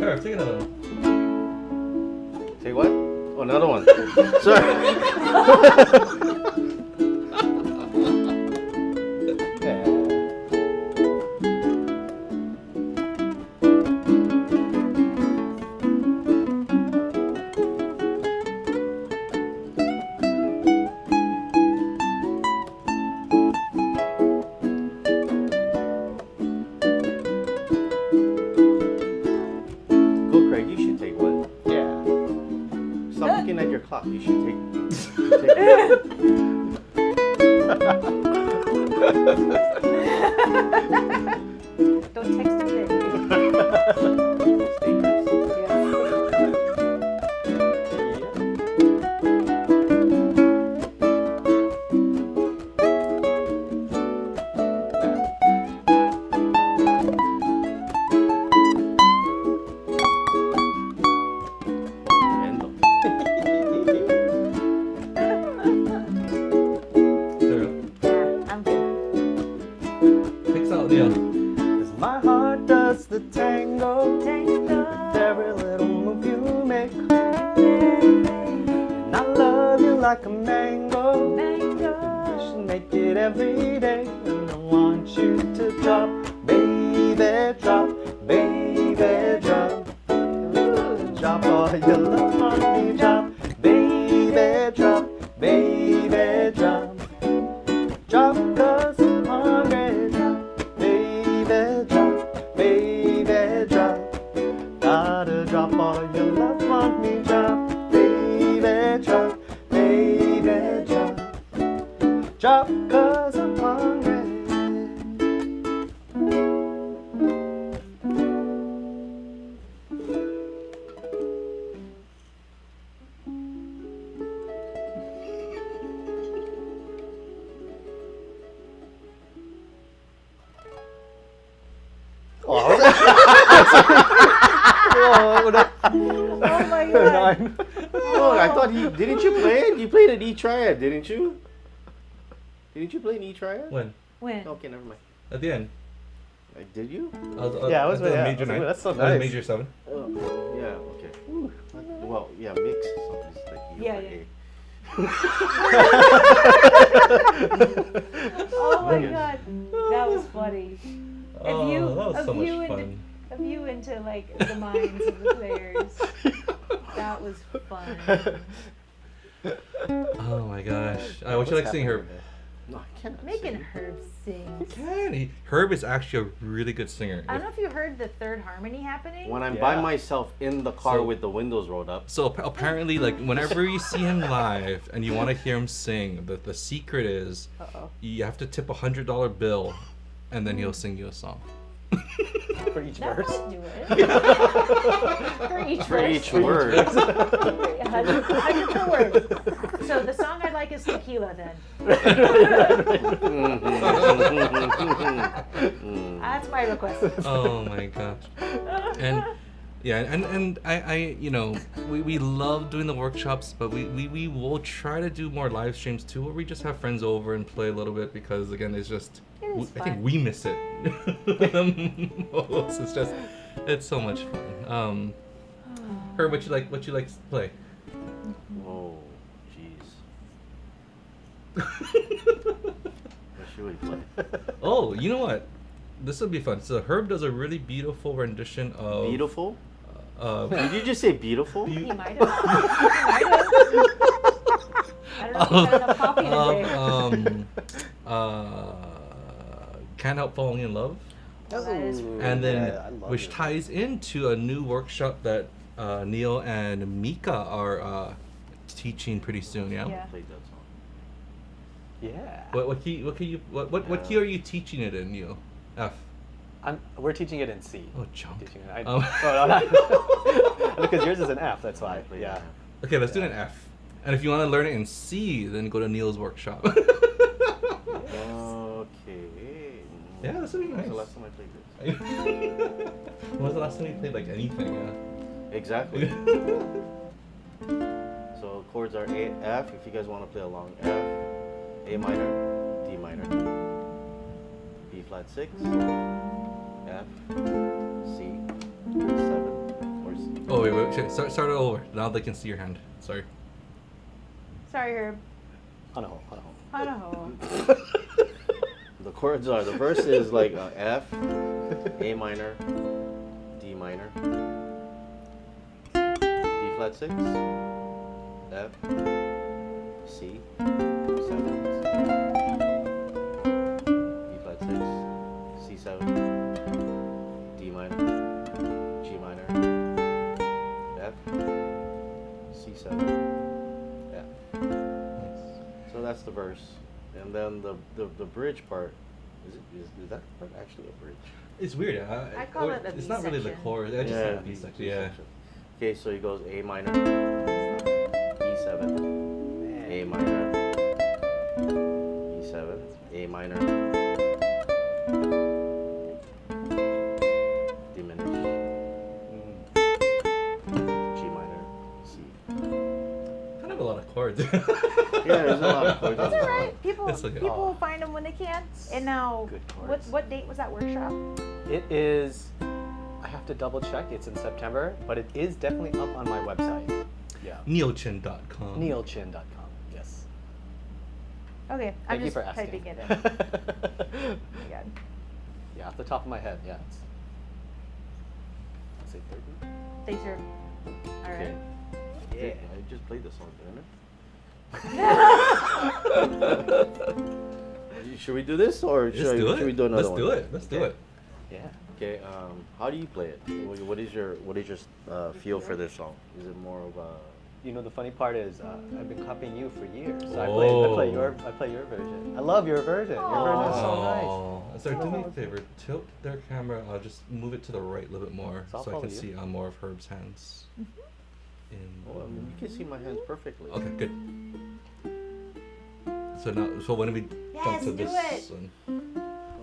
Sure, take another one. Take what? Oh, another one. Sorry. Yeah. Go, Craig. You should take one. Yeah. Stop looking at your clock. You should take. Don't text him then. Sure. I'm good. Picks out Neal. Cause my heart does the tango. Tango. Every little move you make. And I love you like a mango. Mango. You should make it every day. And I want you to drop, baby, drop, baby, drop. Drop all your love on me, drop, baby, drop, baby, drop. Drop 'cause I'm hungry, drop, baby, drop, baby, drop. Gotta drop all your love on me, drop, baby, drop, baby, drop. Drop 'cause I'm hungry. Oh my god. Oh, I thought didn't you play it? You played an E triad, didn't you? Didn't you play an E triad? When? When? Okay, never mind. At the end. Did you? Yeah, I was at the with- yeah, major I was nine. with- that's so That was nice. major 7. Oh, yeah, okay. Well, yeah, mix. So it's like E Yeah, over yeah. A. Oh my Yes. god. That was funny. Oh, you- that was of so much you and- fun. A view into like the minds of the players. That was fun. Oh my gosh. Would you like to sing Herb? No, I can't. Making sing. Herb sing. Can he? Herb is actually a really good singer. I don't know if you heard the third harmony happening. When I'm by Yeah. myself in the car So- with the windows rolled up. So apparently, like whenever you see him live and you want to hear him sing, the secret is Uh-oh. you have to tip $100 bill, and then he'll sing you a song. For each That verse. might do it. For each For verse. each word. 100 per word. So the song I like is Tequila then. That's my request. Oh my gosh. And yeah, and I you know, we love doing the workshops, but we will try to do more live streams too, where we just have friends over and play a little bit, because again, it's just It is I think fun. we miss it most. It's just it's so much fun. Herb, what you like to play? Oh, jeez. What should we play? Oh, you know what? This will be fun. So Herb does a really beautiful rendition of Beautiful? Uh, Did you just say beautiful? He might have. I don't know if he's had enough coffee today. Can't Help Falling in Love. Oh, that is And then, Yeah, I love which it. ties into a new workshop that Neal and Mika are teaching pretty soon. Yeah. Yeah. Played that song. Yeah. What key are you teaching it in, Neal? F. We're teaching it in C. Oh, chunk. Teaching it. Um. No, not, because yours is an F. That's why. I played Yeah. that. Okay, let's do it in F. And if you want to learn it in C, then go to Neal's workshop. Okay. Yeah, this would be When's nice. the last time I played this? When was the last time you played like anything? Exactly. So chords are A, F. If you guys want to play along, F, A minor, D minor, B flat 6, F, C, 7, Oh wait. Start it over. Now they can see your hand. Sorry. Sorry, Herb. Hanaho. Idaho. The chords are, the verse is like F, A minor, D minor, D flat 6, F, C, 7, D flat 6, C7, D minor, G minor, F, C7, F. So that's the verse. And then the bridge part, is that part actually a bridge? It's weird. I call it a It's not really the B-section. chord. I just say a B section. Yeah. Okay, so he goes A minor, E7, A minor, E7, A minor, diminish, G minor, C. Kind of a lot of chords. Yeah, there's a lot of chords on That's this all song. right. People It's okay. people find them when they can. And now, Good what chords. date was that workshop? It is. I have to double check. It's in September, but it is definitely up on my website. Yeah. Nealchin.com. Nealchin.com. Yes. Okay, Thank I'm you just for asking. typing it in. Oh my God. Yeah, off the top of my head, yeah. I'd say 30. Thanks, Herb. All right. Yeah, I just played this song, didn't I? Should we do this or Let's should, do it. should we do another Let's one? do it. Let's do it. Yeah. Okay, how do you play it? What is your feel for this song? Is it more of a You know, the funny part is I've been copying you for years. So I Oh. play your version. I love your version. Your version is so nice. So do me a favor. Tilt their camera. I'll just move it to the right a little bit more So I'll so I follow can you. see more of Herb's hands. Well, I mean, you can see my hands perfectly. Okay, good. So when we jump Yes, to do this it. one?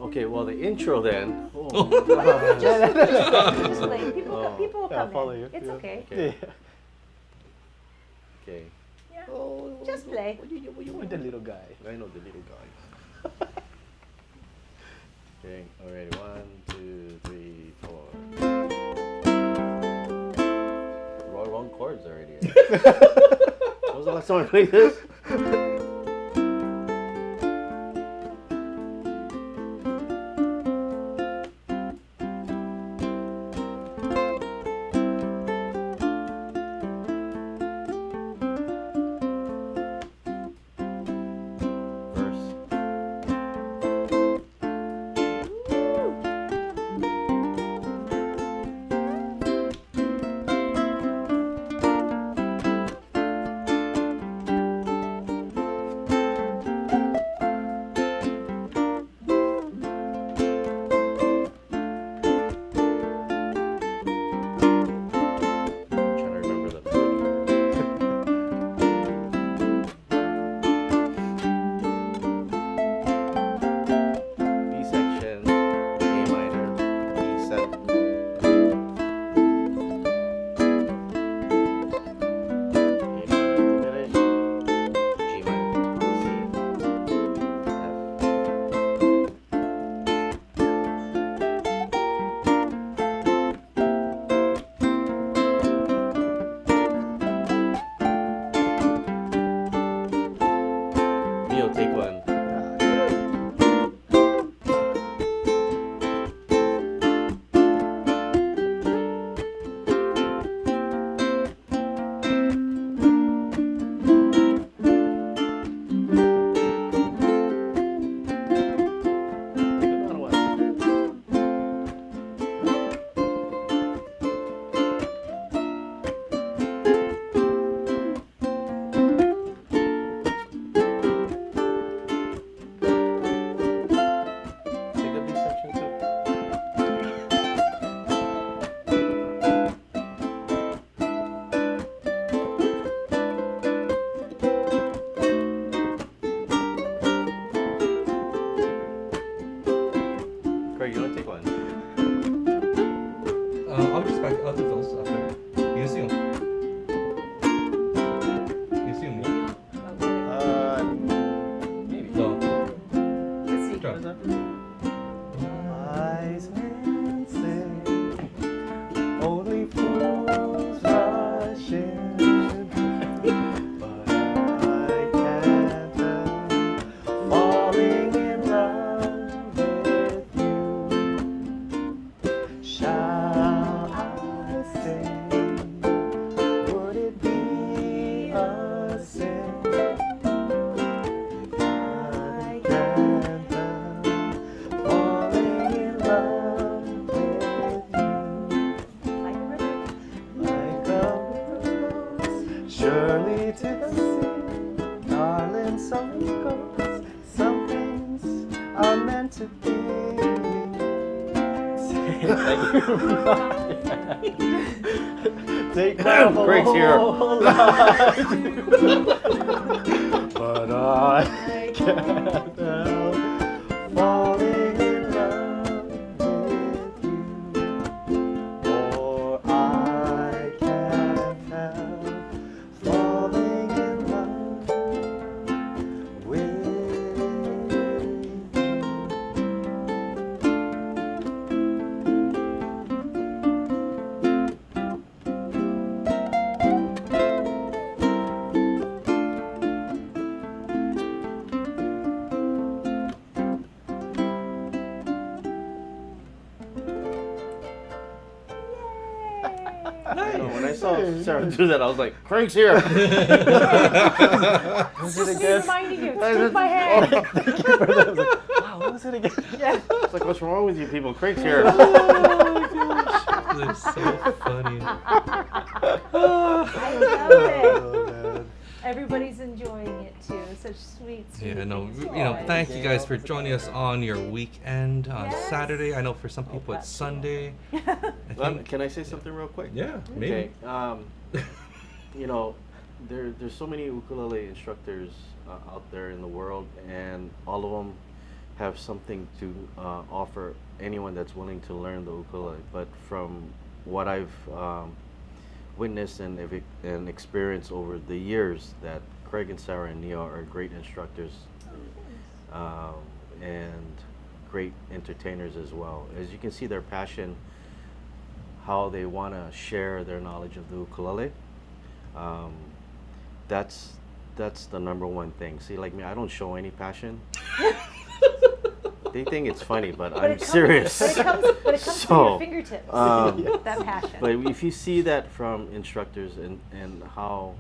Okay, well the intro then. Oh, Oh. my God. Just play. People, Oh. people will Yeah, I'll come follow in. you. It's Yeah. okay. Okay. Yeah. Okay. Yeah. Oh, Just play. What you With the little guy. I know the little guy. Okay, alright, 1, 2, 3, 4. Wrong chords already. When was the last time I played this? Verse. Trying to remember the B section, A minor, E7. A minor diminished, G minor, C, F. Neal, take one. Take another one. Take the B section too. Craig, you want to take one? I'll just back out the fills after. You see them. You see them. Maybe. No. Let's see. Drop. Wise men say only fools Take my whole Craig's here. life. But I can't help falling in love with you. Or I can't help falling in love with you. When I saw Sarah do that, I was like, Craig's here. Was it Just again? reminding you, take my hand. I was like, wow, what was it again? Yeah. It's like, what's wrong with you people? Craig's here. Oh my gosh. They're so funny. I love it. Oh, man. Everybody's enjoying it too. Such sweet, sweet. Yeah, no, things. you know, Joy. thank you guys for joining us on your weekend on Yes. Saturday. I know for some people it's that's Sunday. I Well, think, can I say something real quick? yeah, maybe. Okay. You know, there's so many ukulele instructors out there in the world, and all of them have something to offer anyone that's willing to learn the ukulele. But from what I've witnessed and experienced over the years, that Craig and Sarah and Neal are great instructors and great entertainers as well. As you can see, their passion, how they want to share their knowledge of the ukulele. That's the number one thing. See, like me, I don't show any passion. They think it's funny, but I'm it comes, serious. But it comes through So, your fingertips. That passion. But if you see that from instructors and how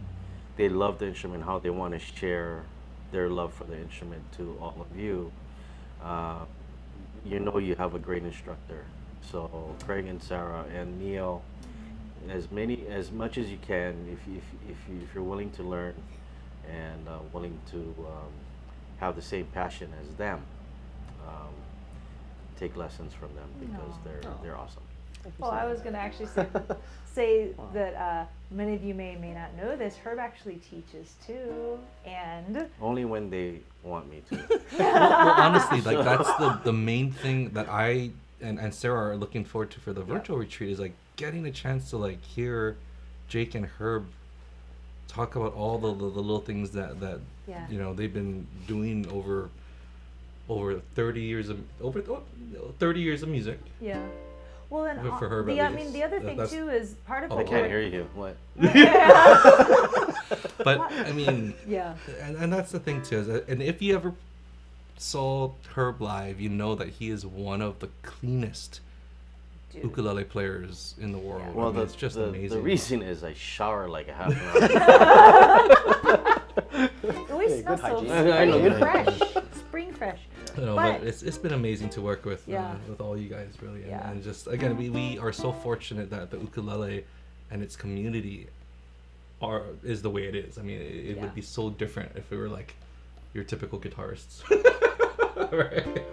they love the instrument, how they want to share their love for the instrument to all of you, you know you have a great instructor. So Craig and Sarah and Neal, as much as you can, if you're willing to learn and willing to have the same passion as them, take lessons from them because they're awesome. Well, I was going to actually say that many of you may or may not know this. Herb actually teaches too, and Only when they want me to. Well, honestly, like that's the main thing that I and Sarah are looking forward to for the virtual retreat is like getting a chance to like hear Jake and Herb talk about all the little things that Yeah. you know they've been doing over 30 years of 30 years of music. yeah. Well, then For Herb, the, at I mean, least. the other thing That's- too is part of Oh, I what can't we're- hear you. What? But I mean, Yeah. and that's the thing too. Is that, and if you ever saw Herb live, you know that he is one of the cleanest Dude. ukulele players in the world. Yeah. I Well, mean, it's just amazing. the reason is I shower like a half an hour. It always Hey, smells good so hygiene. I know, spring good fresh. Spring fresh. You know, But- but it's been amazing to work with Yeah. with all you guys really, Yeah. and just again we are so fortunate that the ukulele and its community is the way it is. I mean, it Yeah. would be so different if we were like your typical guitarists. Right?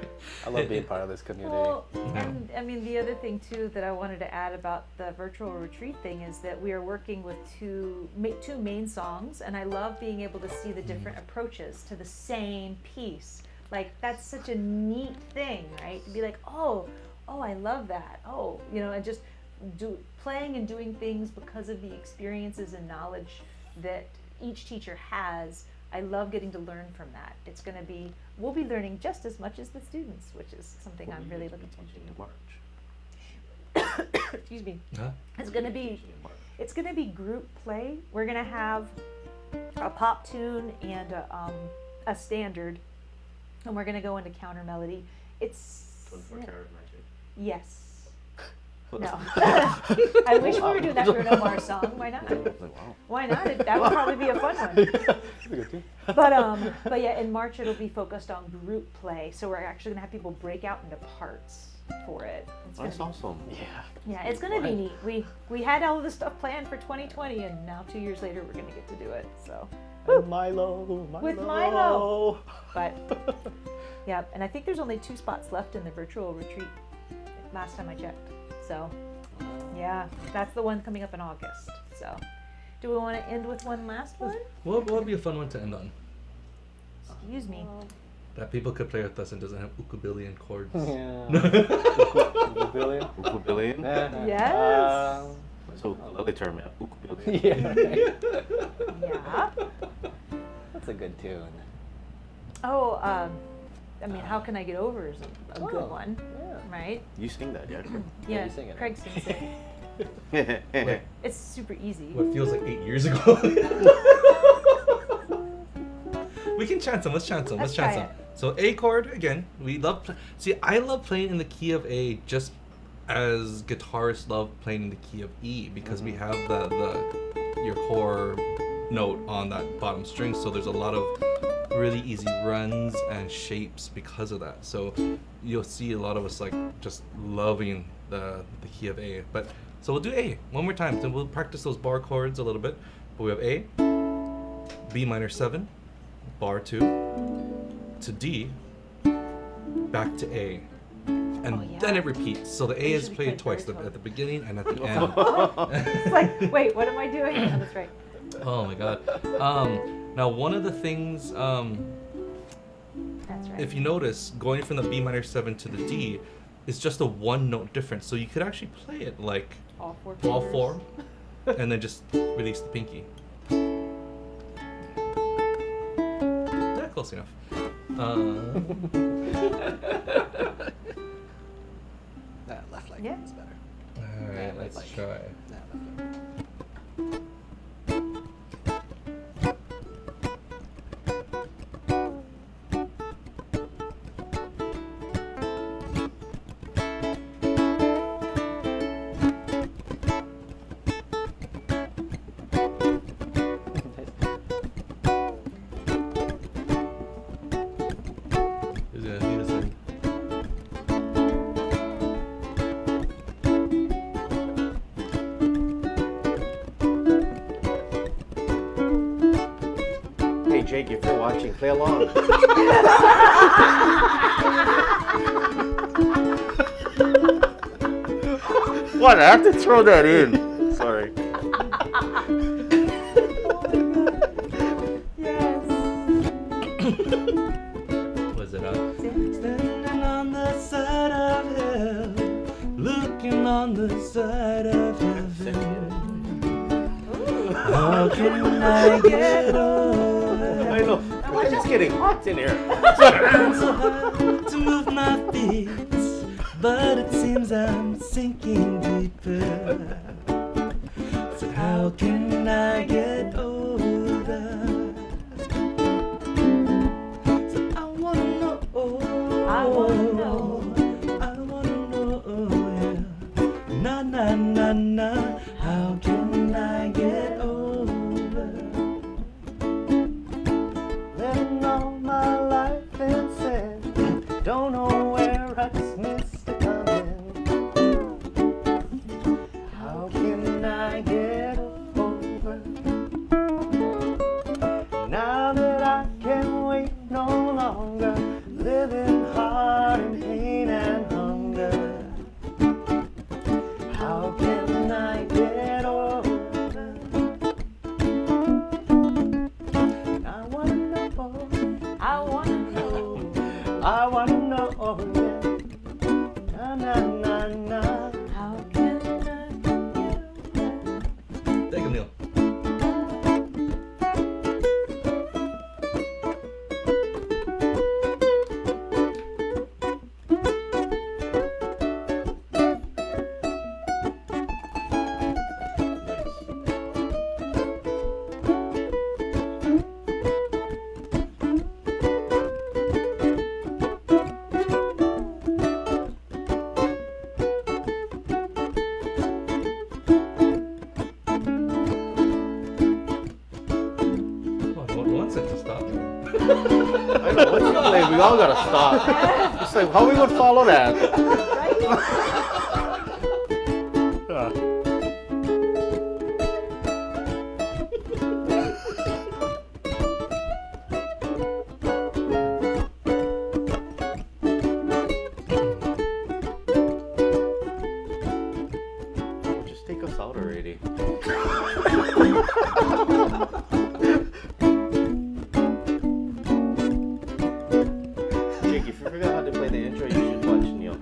I love being part of this community. Well, Yeah. and I mean, the other thing too that I wanted to add about the virtual retreat thing is that we are working with two main songs, and I love being able to see the different approaches to the same piece. Like that's such a neat thing, right? To be like, oh, I love that. Oh, you know, and just playing and doing things because of the experiences and knowledge that each teacher has. I love getting to learn from that. It's going to be, we'll be learning just as much as the students, which is something I'm really looking forward March. to. Excuse me. Huh? It's going to be group play. We're going to have a pop tune and a standard, and we're going to go into counter melody. It's 24 karat magic. yes. No. I wish we were doing that Bruno Mars song. Why not? Like, wow. Why not? That would probably be a fun one. But yeah, in March it'll be focused on group play. So we're actually gonna have people break out into parts for it. It's gonna That's be, awesome. yeah, it's gonna be neat. We had all this stuff planned for 2020, and now 2 years later we're gonna get to do it. So, And Milo. With Milo. but yeah, and I think there's only 2 spots left in the virtual retreat. Last time I checked. So, yeah, that's the one coming up in August. So, do we want to end with one last one? What would be a fun one to end on? Excuse me. That people could play with us and doesn't have ukulele and chords. Yeah. Ukulele. Ukulele? Yes. So ukulele term, yeah. Ukulele. Yeah. Right. Yeah. That's a good tune. Oh, I mean, How Can I Get Over is a Oh, good one, yeah. right? You sing that, yeah? Yeah, you sing it. Craig sings it. Wait, It's super easy. what feels like 8 years ago? We can chant some. Let's chant some. Let's chant try some. it. So A chord again. We love. See, I love playing in the key of A just as guitarists love playing in the key of E because we have the your core note on that bottom string. So there's a lot of really easy runs and shapes because of that. So you'll see a lot of us like just loving the key of A. But so we'll do A one more time. So we'll practice those bar chords a little bit. But we have A, B minor 7, bar 2, to D, back to A. And Oh, yeah. then it repeats. So the A We is should played play twice, baritone. at the beginning and at the end. It's like, wait, what am I doing? Oh, that's right. Oh my god. Now one of the things, That's right. if you notice, going from the B minor 7 to the D is just a one note difference. So you could actually play it like all four. all fingers. 4 and then just release the pinky. Yeah, close enough. Left leg Yeah. is better. Alright, Yeah, let's like- try. Left leg. Who's gonna lead us in? Hey Jake, if you're watching, play along. What? I have to throw that in. Sorry. Yes. Was it up? Standing on the side of hell, looking on the side of heaven. How can I get over? I know. I'm just kidding. It's in here. I'm so hard to move my feet, but it seems I'm sinking deeper. So how can I get over? So I wanna know. I wanna know. I wanna know. Yeah. Na na na na. How can I get over? Living all my life in sin. Don't know where I just missed it coming. How can I get over? Now that I can't wait no longer. Living hard in pain and hunger. How can I get over? I wanna know. I wanna know. I wanna know, yeah. Na na na na. How can I get over? Take him, Neal. Come on, one wants it to stop. I know. What's your name? We all gotta stop. It's like, how we gonna follow that? Hilarity. Jake, if you forgot how to play the intro, you should watch Neal.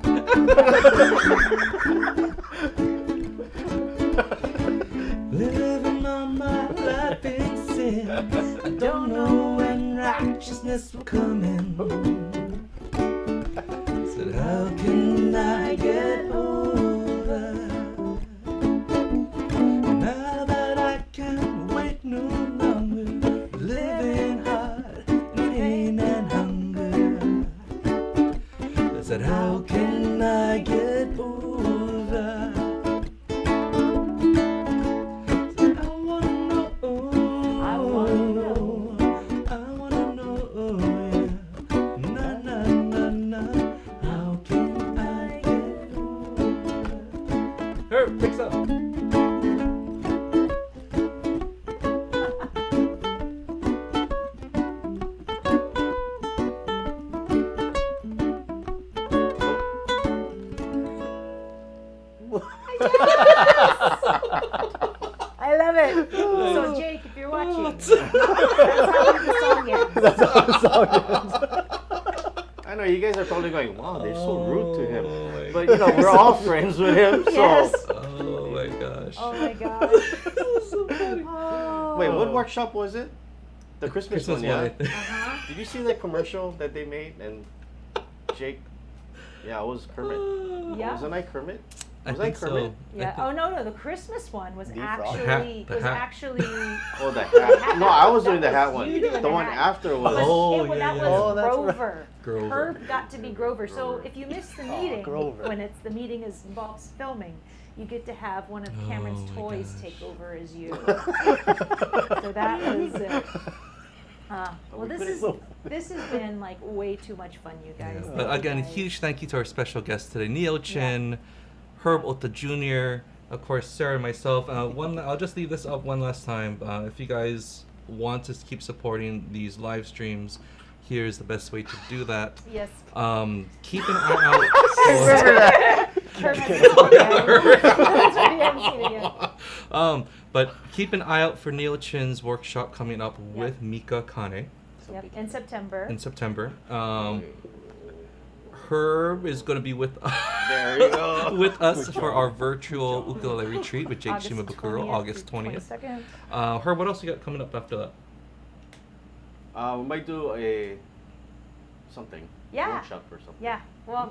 Living on my life in sin. I don't know when righteousness will come in. Said, how can I get over? Now that I can't wait no longer. Living hard in pain and hunger. I said, how can I get over? Picks up. I love it. So Jake, if you're watching, that's how the song ends. That's how the song ends. I know you guys are probably going, wow, they're so rude to him. Oh my But you know, we're all friends with him, so. Yes. Oh my gosh. Oh my gosh. So funny. Oh. Wait, what workshop was it? The Christmas one, yeah? Uh-huh. Did you see the commercial that they made? And Jake, yeah, it was Kermit. Yeah. Wasn't I Kermit? I Was think Kermit? so. Yeah. Oh no, the Christmas one was The frog. actually The hat. Oh, the hat. No, I was doing the hat one. You doing The the one hat. after was. Oh, that yeah, was yeah. Oh, that's right. Grover. Grover. Herb got to be Grover. So if you miss the meeting, Grover. when it's the meeting involves filming, you get to have one of Cameron's Oh, my toys gosh. take over as you. So that was it. Well, this has been like way too much fun, you guys. Yeah. Thank But you again, guys. huge thank you to our special guest today, Neal Chin, Herb Ota Jr., of course, Sarah and myself. I'll just leave this up one last time. If you guys want to keep supporting these live streams, here's the best way to do that. Yes. Keep an eye out. Herb hasn't seen it yet. That's right, he hasn't seen it yet. But keep an eye out for Neal Chin's workshop coming up with Mika Kane Yep, in September. in September. Herb is going to be with There you go. with us for our virtual ukulele retreat with Jake August Shimabukuro, 20th August through 20th. 22nd. Herb, what else you got coming up after that? We might do a something. Yeah. Workshop or something. Yeah. Well,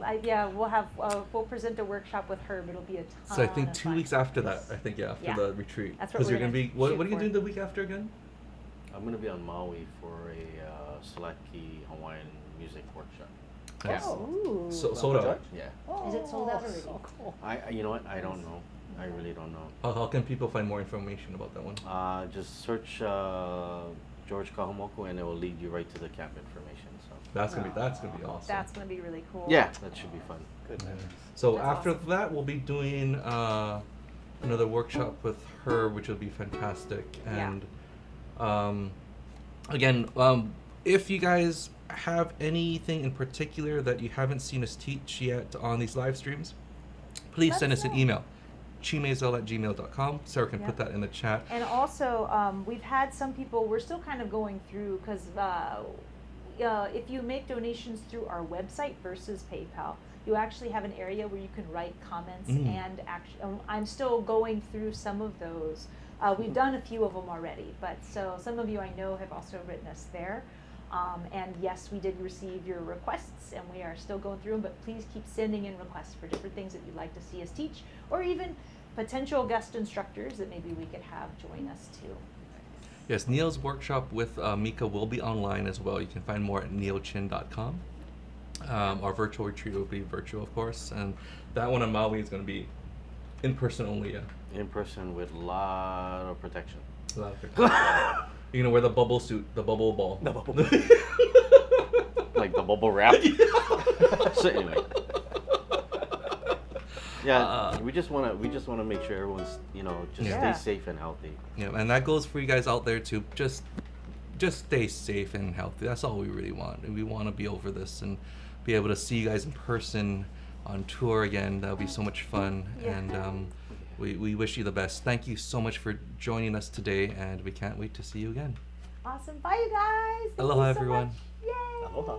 we'll present a workshop with Herb. It'll be a ton. So I think of 2 fun. weeks after that, I think, after Yeah. the retreat. That's what Because we're you're going to gonna be, what shoot are you for. doing the week after again? I'm gonna be on Maui for a Seleki Hawaiian music workshop. Nice. Oh. Ooh. So, sold out. Yeah. Is it sold out already? You know what? I don't know. I really don't know. How can people find more information about that one? Just search George Kahumoku and it will lead you right to the camp information. So. That's gonna be awesome. That's gonna be really cool. Yeah, that should be fun. Good. So That's after awesome. that, we'll be doing another workshop with her, which will be fantastic. Yeah. And again, if you guys have anything in particular that you haven't seen us teach yet on these live streams, please Let send us us an know. email. chimazel@gmail.com. Sarah can put Yep. that in the chat. And also, we've had some people. We're still kind of going through because if you make donations through our website versus PayPal, you actually have an area where you can write comments. And actually, I'm still going through some of those. We've done a few of them already, but so some of you I know have also written us there. And yes, we did receive your requests, and we are still going through them. But please keep sending in requests for different things that you'd like to see us teach, or even potential guest instructors that maybe we could have join us too. Yes, Neal's workshop with Mika will be online as well. You can find more at nealchin.com. Our virtual retreat will be virtual, of course, and that one on Maui is going to be in person only. Yeah, In person with a lot of protection. a lot of pictures. You're gonna wear the bubble suit, the bubble ball. The bubble Like the bubble wrap. So anyway. Yeah, we just wanna make sure everyone's just Yeah. stay safe and healthy. Yeah, and that goes for you guys out there too. Just stay safe and healthy. That's all we really want. And we want to be over this and be able to see you guys in person on tour again. That'll be so much fun. Yeah. And we wish you the best. Thank you so much for joining us today, and we can't wait to see you again. Awesome. Bye, you guys. Thank Aloha, you so everyone. much. Yay. Aloha.